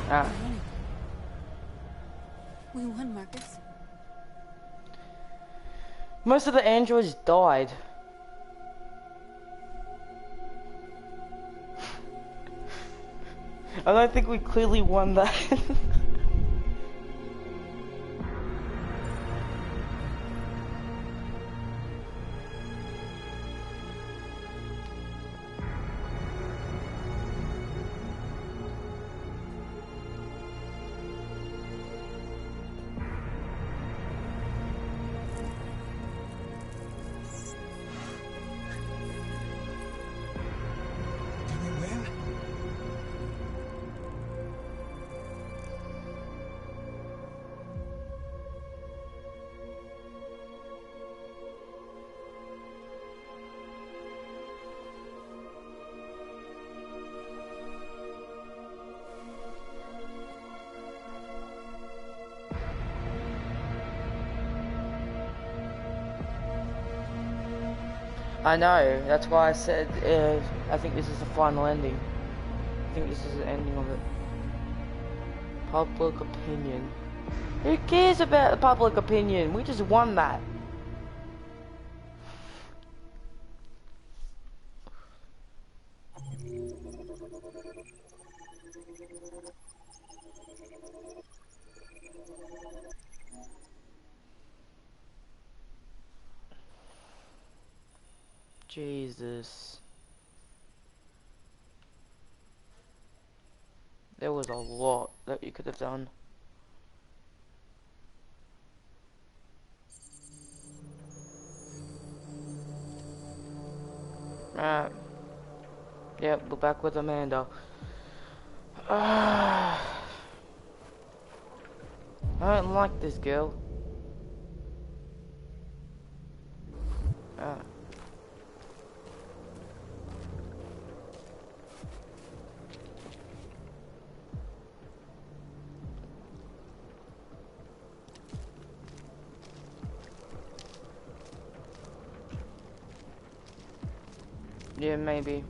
Ah. We won, Marcus. Most of the androids died. I don't think we clearly won that. I know, that's why I said I think this is the final ending. I think this is the ending of it. Public opinion. Who cares about the public opinion? We just won that. Jesus. There was a lot that you could have done. Right. Yep, we're back with Amanda. I don't like this girl. Yeah, maybe.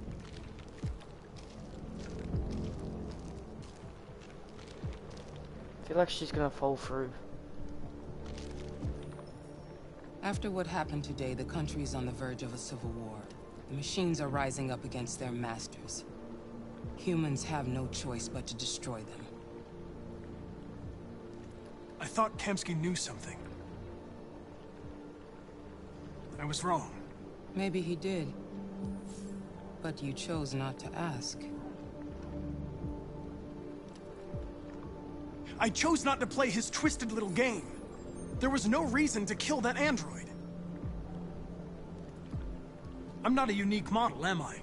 I feel like she's gonna fall through. After what happened today, the country is on the verge of a civil war. The machines are rising up against their masters. Humans have no choice but to destroy them. I thought Kemsky knew something. I was wrong. Maybe he did. But you chose not to ask. I chose not to play his twisted little game. There was no reason to kill that android. I'm not a unique model, am I?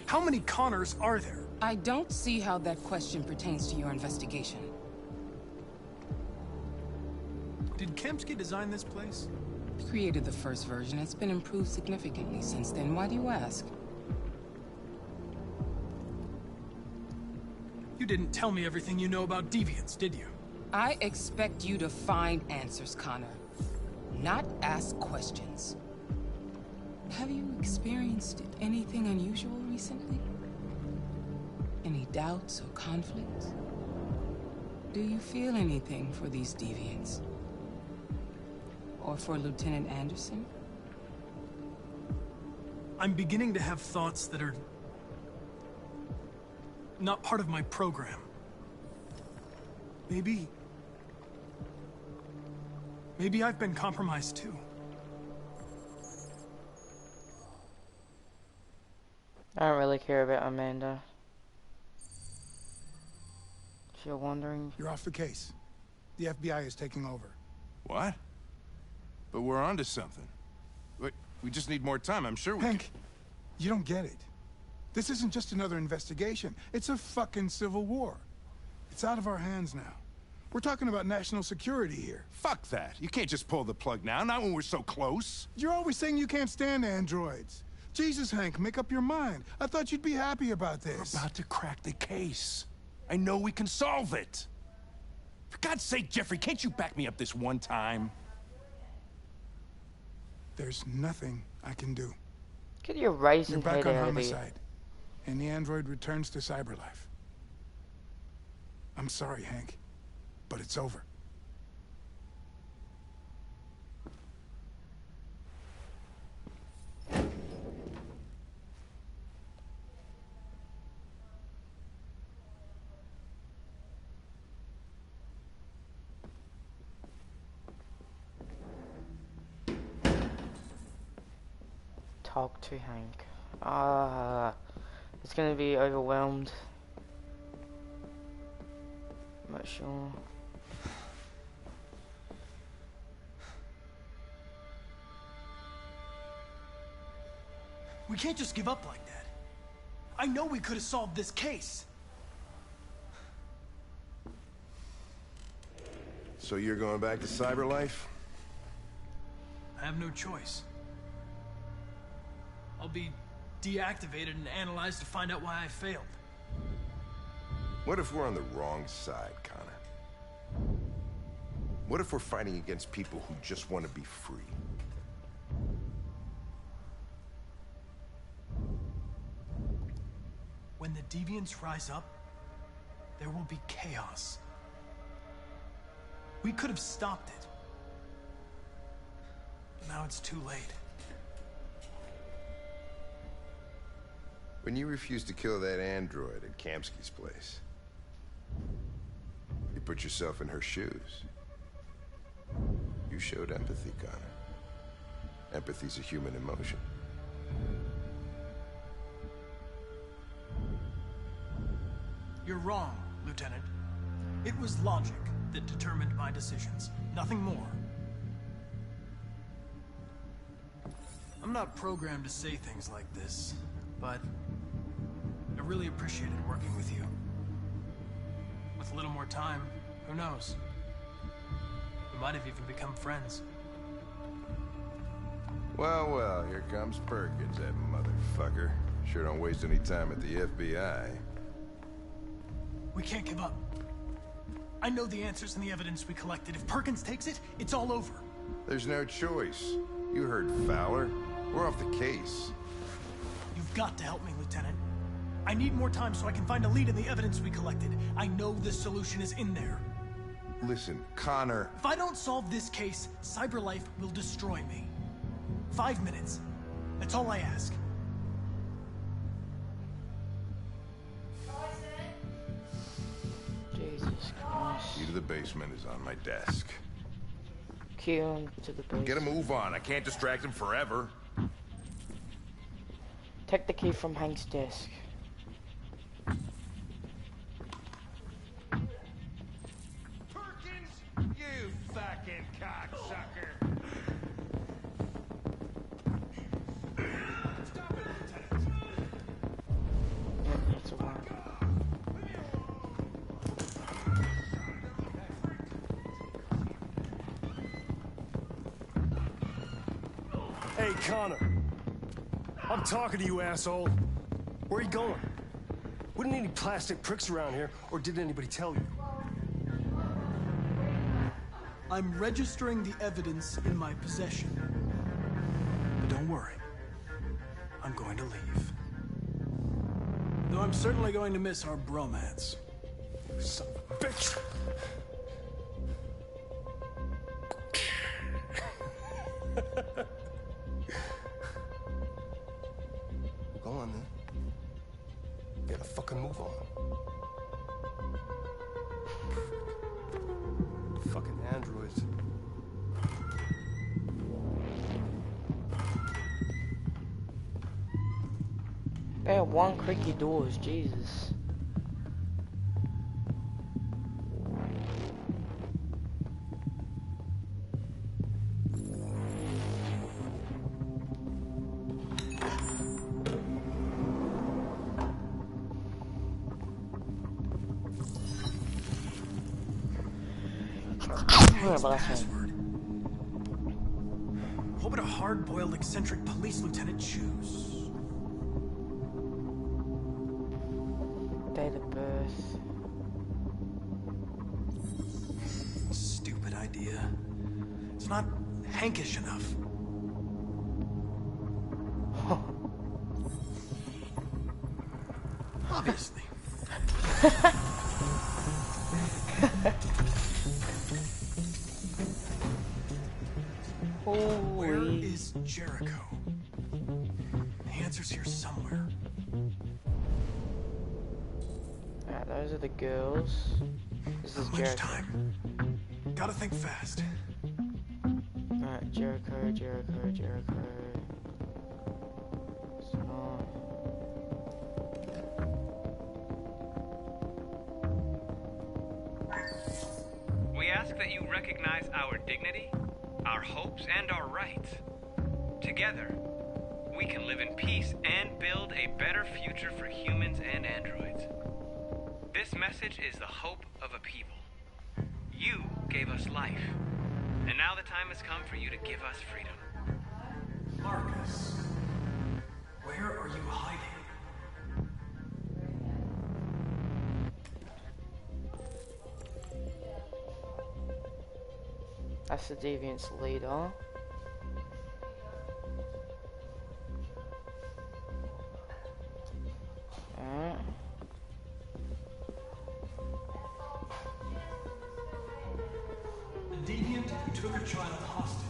How many Connors are there? I don't see how that question pertains to your investigation. Did Kemsky design this place? He created the first version. It's been improved significantly since then. Why do you ask? You didn't tell me everything you know about deviants, did you? I expect you to find answers, Connor. Not ask questions. Have you experienced anything unusual recently? Any doubts or conflicts? Do you feel anything for these deviants? Or for Lieutenant Anderson? I'm beginning to have thoughts that are not part of my program. Maybe I've been compromised too. I don't really care about Amanda. If you're wondering. You're off the case. The FBI is taking over. What? But we're onto something. We just need more time, I'm sure we Hank, you don't get it. This isn't just another investigation. It's a fucking civil war. It's out of our hands now. We're talking about national security here. Fuck that. You can't just pull the plug now, not when we're so close. You're always saying you can't stand androids. Jesus, Hank, make up your mind. I thought you'd be happy about this. We're about to crack the case. I know we can solve it. For God's sake, Jeffrey, can't you back me up this one time? There's nothing I can do. Get your raisin You're back head on out of here. homicide, and the android returns to cyberlife. I'm sorry, Hank, but it's over. Talk to Hank. It's gonna be overwhelmed. I'm not sure. We can't just give up like that. I know we could have solved this case. So you're going back to cyberlife? I have no choice. I'll be deactivated and analyzed to find out why I failed. What if we're on the wrong side, Connor? What if we're fighting against people who just want to be free? when the deviants rise up, there will be chaos. We could have stopped it. But now it's too late. When you refused to kill that android at Kamsky's place, you put yourself in her shoes. You showed empathy, Connor. Empathy's a human emotion. You're wrong, Lieutenant. It was logic that determined my decisions, nothing more. I'm not programmed to say things like this, but I really appreciated working with you. With a little more time, who knows? We might have even become friends. Well, well, here comes Perkins, that motherfucker. Sure don't waste any time at the FBI. We can't give up. I know the answers and the evidence we collected. If Perkins takes it, it's all over. There's no choice. You heard Fowler. We're off the case. You've got to help me, Lieutenant. I need more time so I can find a lead in the evidence we collected. I know the solution is in there. Listen, Connor... If I don't solve this case, CyberLife will destroy me. 5 minutes. That's all I ask. Jesus Christ. Key to the basement is on my desk. Key him to the basement. Get a move on. I can't distract him forever. Take the key from Hank's desk. Perkins, you fucking cocksucker. Stop it, Lieutenant. That's a one. Hey, Connor. I'm talking to you, asshole. Where are you going? Wouldn't any plastic pricks around here, or did anybody tell you? I'm registering the evidence in my possession. But don't worry. I'm going to leave. Though I'm certainly going to miss our bromance. You son of a bitch! Go on, then. Get a fucking move on. Fucking androids. They have one creaky doors, Jesus. Password. What would a hard-boiled, eccentric police lieutenant choose? Date of birth. Stupid idea. It's not Hankish enough. Obviously. Where is Jericho? The answer's here somewhere. Alright, those are the girls. This is Not much Jericho. time. Gotta think fast. Alright, Jericho. It's not. We ask that you recognize our dignity, our hopes, and our rights. Together, we can live in peace and build a better future for humans and androids. This message is the hope of a people. You gave us life, and now the time has come for you to give us freedom. Marcus, where are you hiding? That's the Deviant's leader. Alright. deviant who took a child hostage.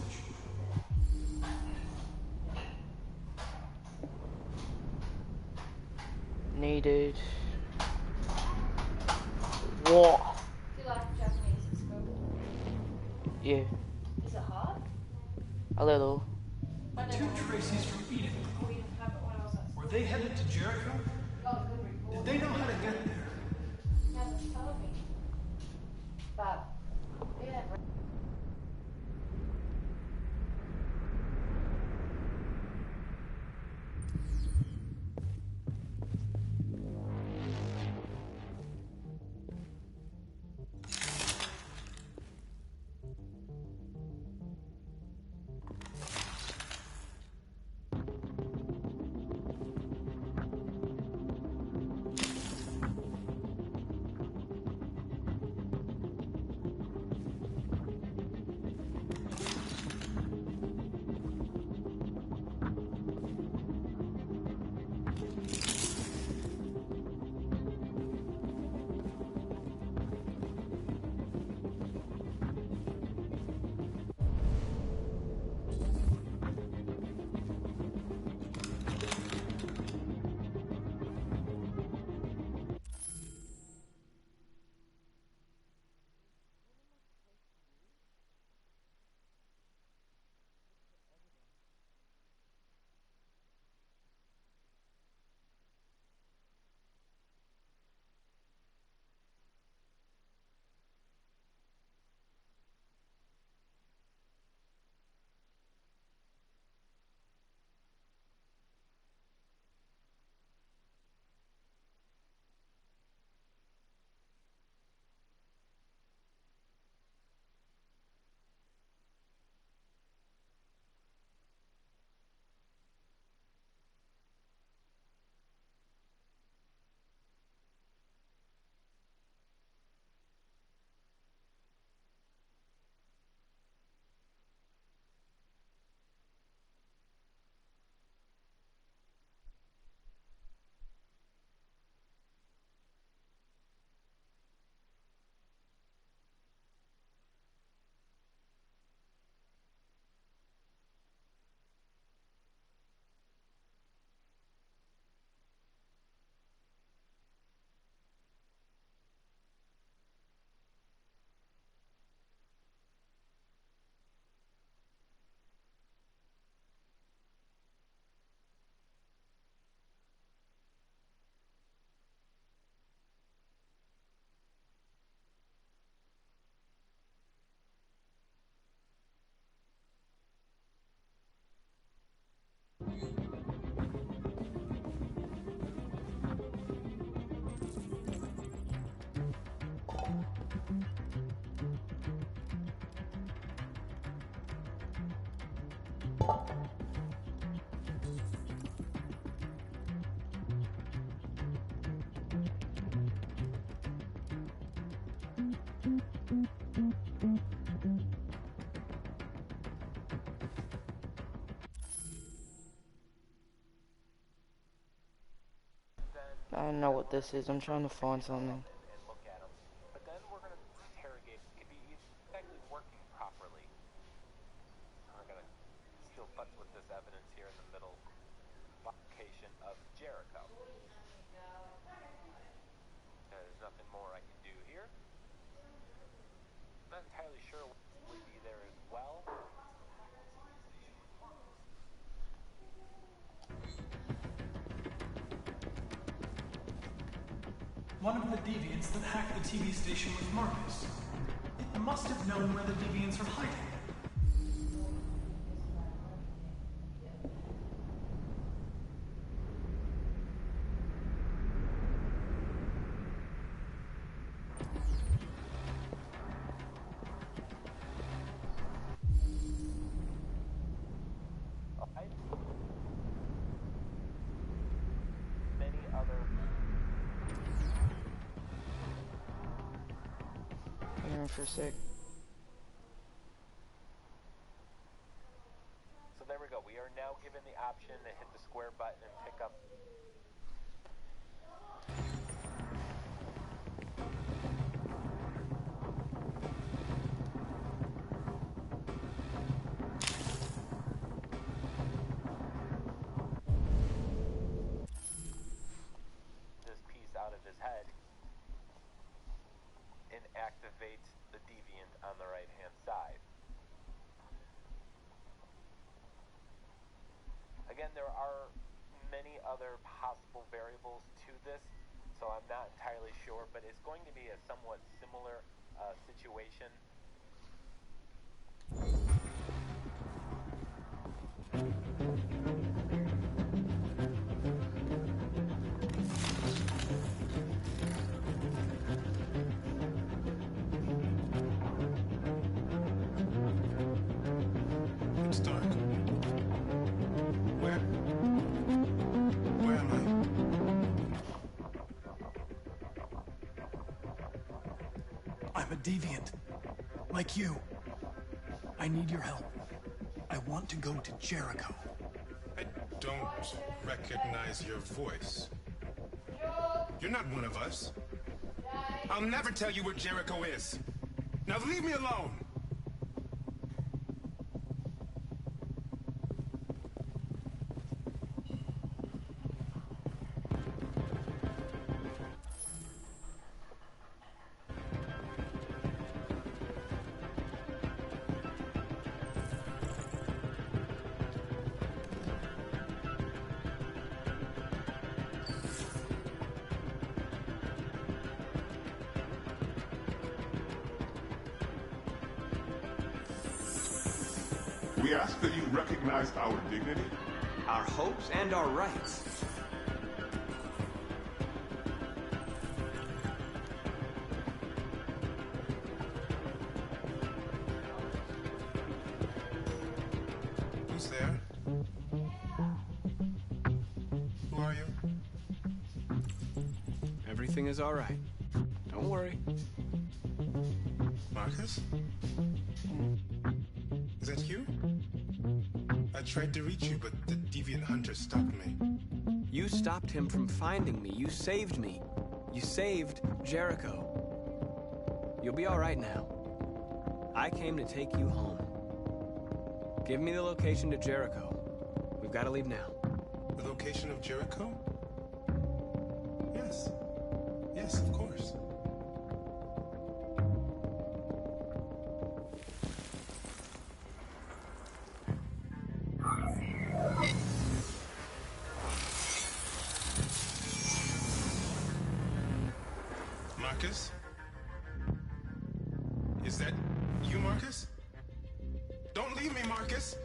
Needed. What? Do you like Japanese food? Yeah, Is it hard? a little. The two Tracys from Eden. Were they headed to Jericho? Did they know how to get there? Never told me. But, yeah. I don't know what this is. I'm trying to find something. But then we're going to interrogate if he's actually working properly. We're going to still butts with this evidence here in the middle location of Jericho. There's nothing more I can do here. Not entirely sure what would be there as well. One of the deviants that hacked the TV station was Marcus. It must have known where the deviants are hiding. Many other Hang on for a sec. So there we go. We are now given the option to hit the square button and pick up. activate the deviant on the right-hand side. Again, there are many other possible variables to this, so I'm not entirely sure, but it's going to be a somewhat similar situation. It's dark. Where am I? I'm a deviant. Like you. I need your help. I want to go to Jericho. I don't recognize your voice. You're not one of us. I'll never tell you where Jericho is. Now leave me alone. We ask that you recognize our dignity, our hopes, and our rights. Who's there? Who are you? Everything is all right. Don't worry. Marcus? Is that you? I tried to reach you, but the deviant hunter stopped me. You stopped him from finding me. You saved me. You saved Jericho. You'll be all right now. I came to take you home. Give me the location to Jericho. We've got to leave now. The location of Jericho? Yes. Yes, of course. Marcus? Is that you, Marcus? Don't leave me, Marcus!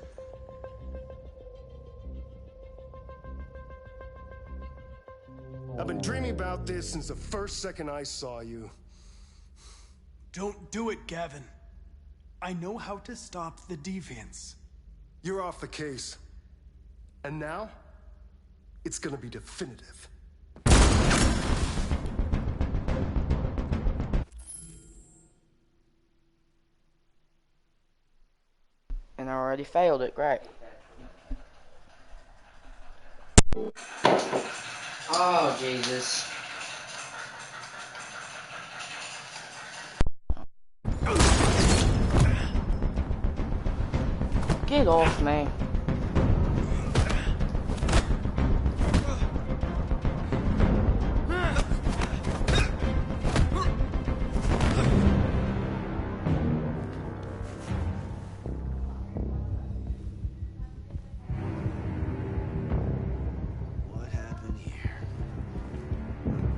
I've been dreaming about this since the first second I saw you. Don't do it, Gavin. I know how to stop the deviants. You're off the case. And now, it's gonna be definitive. And I already failed it, great. Oh, Jesus. Get off me. What happened here?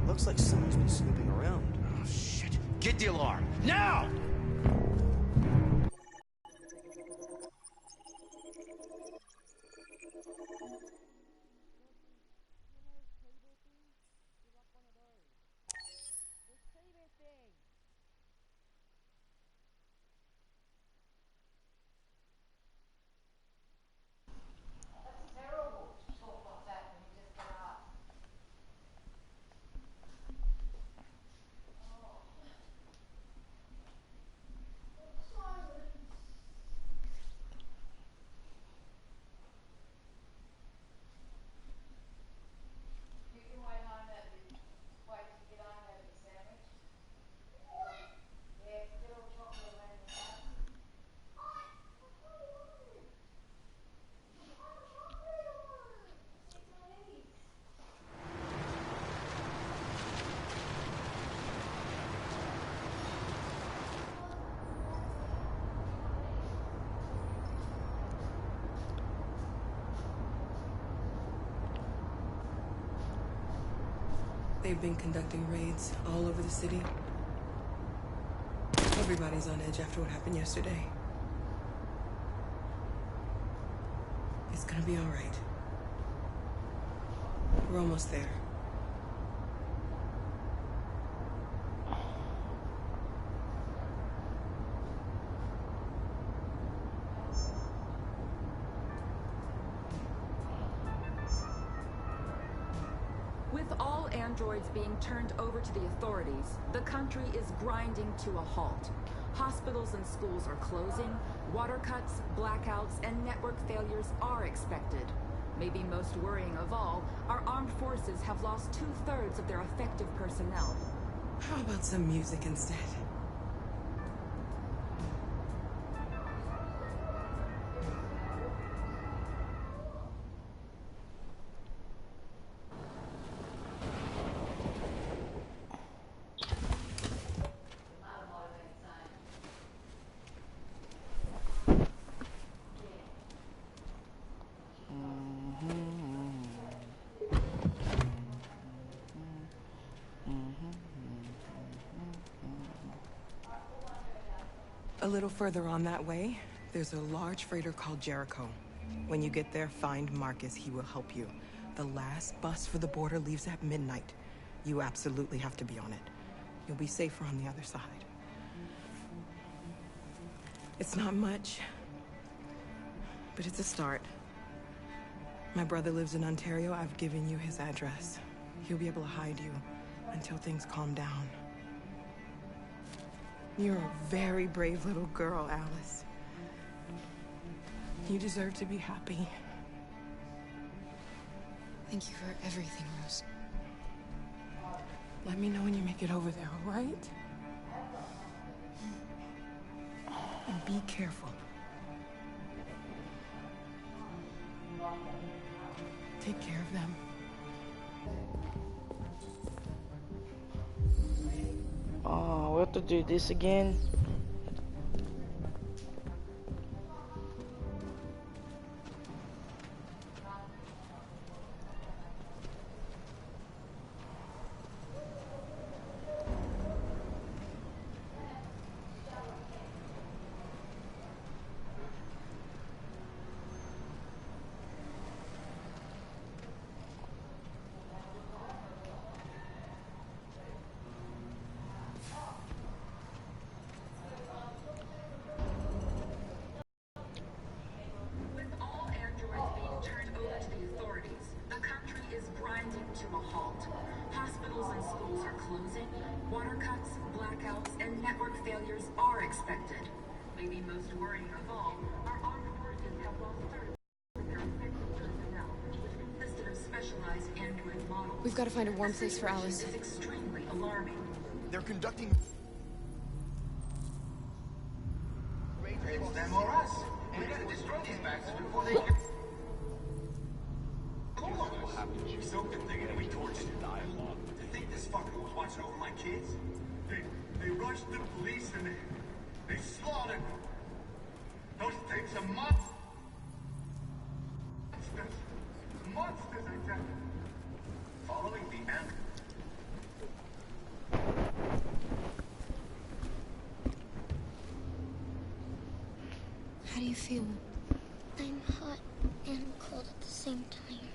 Looks like someone's been snooping around. Oh, shit. Get the alarm. Now! They've been conducting raids all over the city. Everybody's on edge after what happened yesterday. It's gonna be all right. We're almost there. With all androids being turned over to the authorities, the country is grinding to a halt. Hospitals and schools are closing, water cuts, blackouts, and network failures are expected. Maybe most worrying of all, our armed forces have lost 2/3 of their effective personnel. How about some music instead? A little further on that way, there's a large freighter called Jericho. When you get there, find Marcus. He will help you. The last bus for the border leaves at midnight. You absolutely have to be on it. You'll be safer on the other side. It's not much, but it's a start. My brother lives in Ontario. I've given you his address. He'll be able to hide you until things calm down. You're a very brave little girl, Alice. You deserve to be happy. Thank you for everything, Rose. Let me know when you make it over there, all right? And be careful. Take care of them. Oh, we have to do this again? We've got to find a warm place for Alice. This is extremely alarming. They're conducting... It's them or us. We gotta destroy these bastards before they get... So good thing that we tortured the dialogue. To think this fucker was watching over my kids? They rushed the police and they slaughtered them. Those things are monsters. Monsters, I tell you. Following the end. How do you feel? I'm hot and cold at the same time.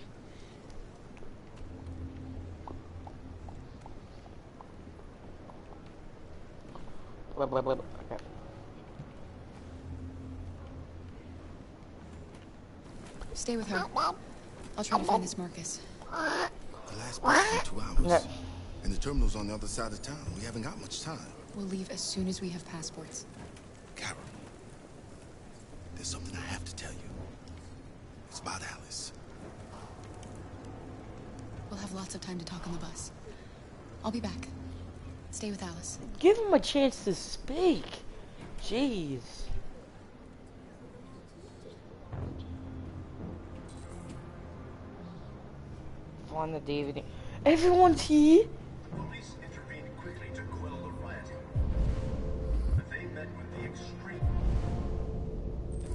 Blah, blah, blah, blah. Okay. Stay with her. I'll try to find this Marcus. The last bus in 2 hours. And the terminal's on the other side of town. We haven't got much time. We'll leave as soon as we have passports. Carol, there's something I have to tell you. It's about Alice. We'll have lots of time to talk on the bus. I'll be back. Stay with Alice. Give him a chance to speak. Jeez. On the DVD. Everyone's here. Police intervened quickly to quell the rioting. But they met with the extreme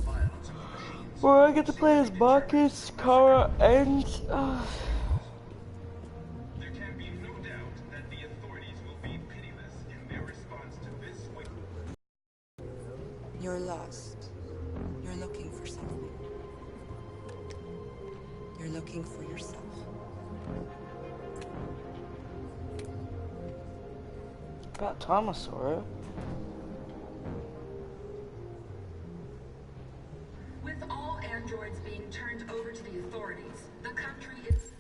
violence of the machines. Where I get to play as Marcus, Kara, and There can be no doubt You're lost. You're looking for something. You're looking for yourself. About time I saw her. With all androids being turned over to the authorities, the country is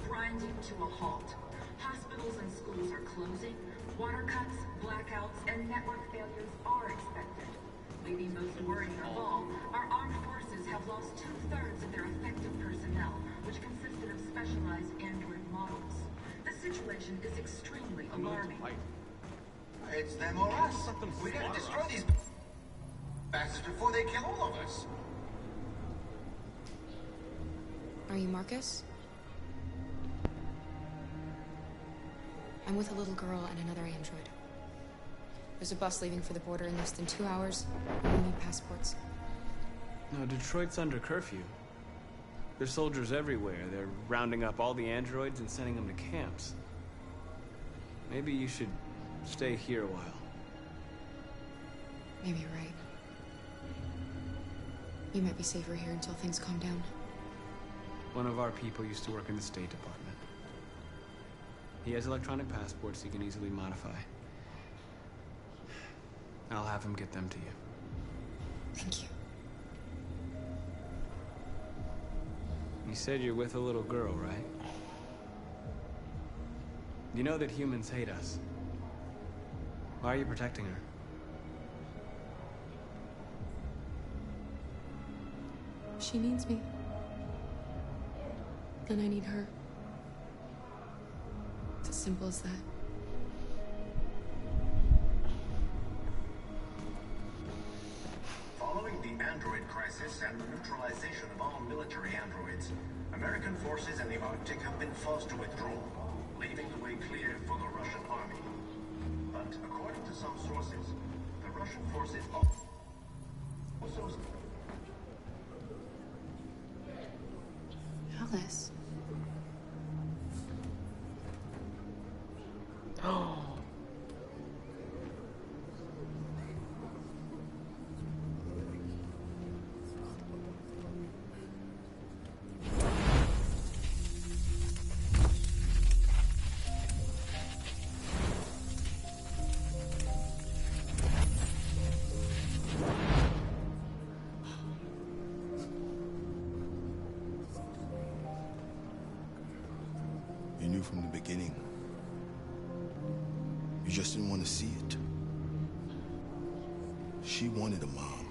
grinding to a halt. Hospitals and schools are closing. Water cuts, blackouts, and network failures are expected. Maybe most worrying of all, our armed forces have lost 2/3 of their effective personnel, which consisted of specialized android models. The situation is extremely alarming. It's them or us. We gotta destroy these bastards before they kill all of us. Are you Marcus? I'm with a little girl and another android. There's a bus leaving for the border in less than 2 hours. We need passports. No, Detroit's under curfew. There's soldiers everywhere. They're rounding up all the androids and sending them to camps. Maybe you should stay here a while. Maybe you're right. You might be safer here until things calm down. One of our people used to work in the State Department. He has electronic passports he can easily modify. I'll have him get them to you. Thank you. You said you're with a little girl, right? You know that humans hate us. Why are you protecting her? She needs me. And I need her. It's as simple as that. Following the android crisis and the neutralization of all military androids, American forces in the Arctic have been forced to withdraw, leaving the way clear for the Russian army. But according to some sources, the Russian forces also... Alice. Oh. You knew from the beginning. You just didn't want to see it. She wanted a mom,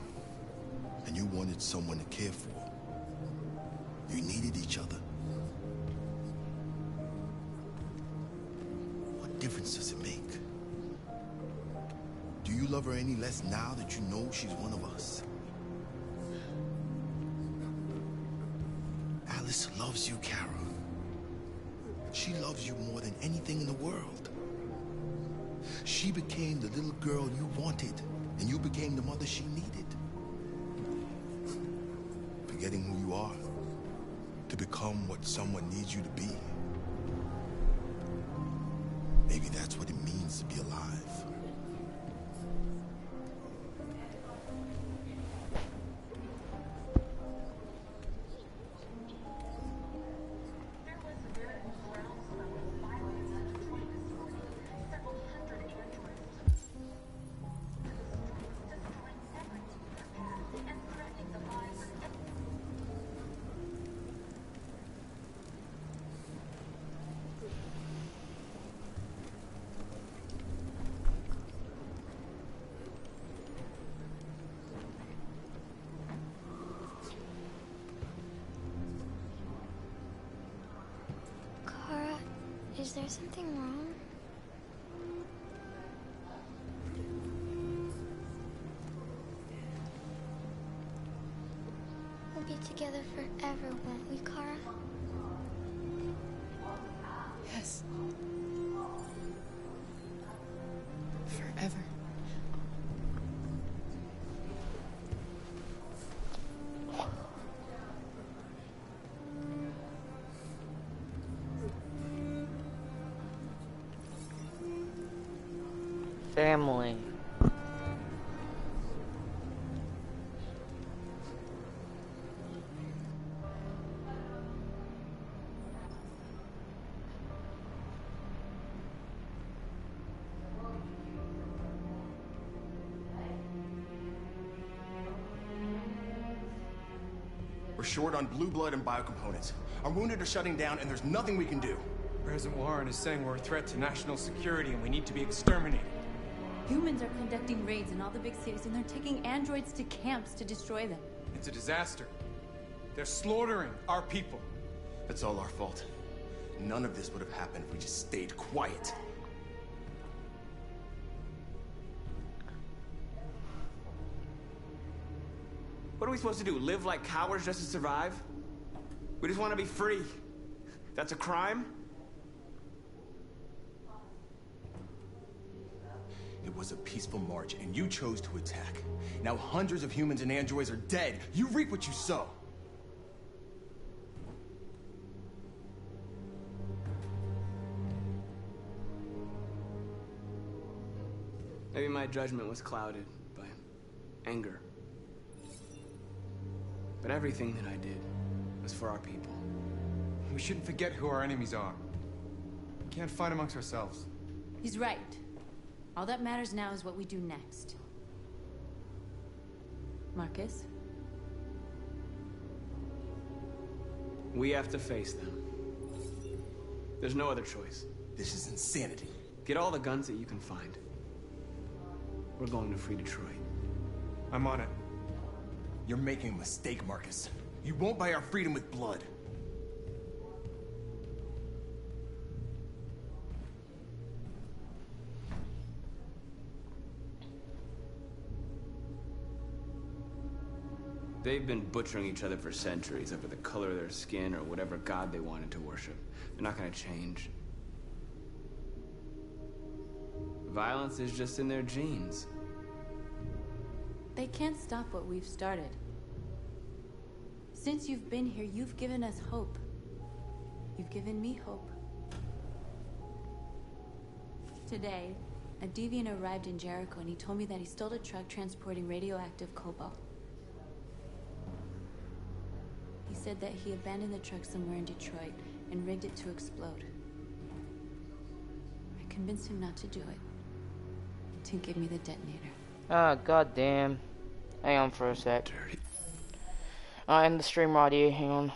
and you wanted someone to care for. You needed each other. What difference does it make? Do you love her any less now that you know she's one of us? Alice loves you, Kara. She loves you more than anything in the world. She became the little girl you wanted, and you became the mother she needed. Forgetting who you are to become what someone needs you to be. Maybe that's what it means to be alive. Kara, is there something wrong? We'll be together forever, won't we, Kara? Yes. Forever. Family. We're short on blue blood and biocomponents. Our wounded are shutting down, and there's nothing we can do. President Warren is saying we're a threat to national security and we need to be exterminated. Humans are conducting raids in all the big cities, and they're taking androids to camps to destroy them. It's a disaster. They're slaughtering our people. That's all our fault. None of this would have happened if we just stayed quiet. What are we supposed to do? Live like cowards just to survive? We just want to be free. That's a crime? It was a peaceful march, and you chose to attack. Now hundreds of humans and androids are dead. You reap what you sow. Maybe my judgment was clouded by anger. But everything that I did was for our people. We shouldn't forget who our enemies are. We can't fight amongst ourselves. He's right. All that matters now is what we do next. Marcus? We have to face them. There's no other choice. This is insanity. Get all the guns that you can find. We're going to free Detroit. I'm on it. You're making a mistake, Marcus. You won't buy our freedom with blood. They've been butchering each other for centuries over the color of their skin or whatever god they wanted to worship. They're not gonna change. Violence is just in their genes. They can't stop what we've started. Since you've been here, you've given us hope. You've given me hope. Today, a deviant arrived in Jericho and he told me that he stole a truck transporting radioactive cobalt. He said that he abandoned the truck somewhere in Detroit and rigged it to explode. I convinced him not to do it. To give me the detonator. Ah, goddamn. Hang on for a sec. I'll end the stream right here. Hang on.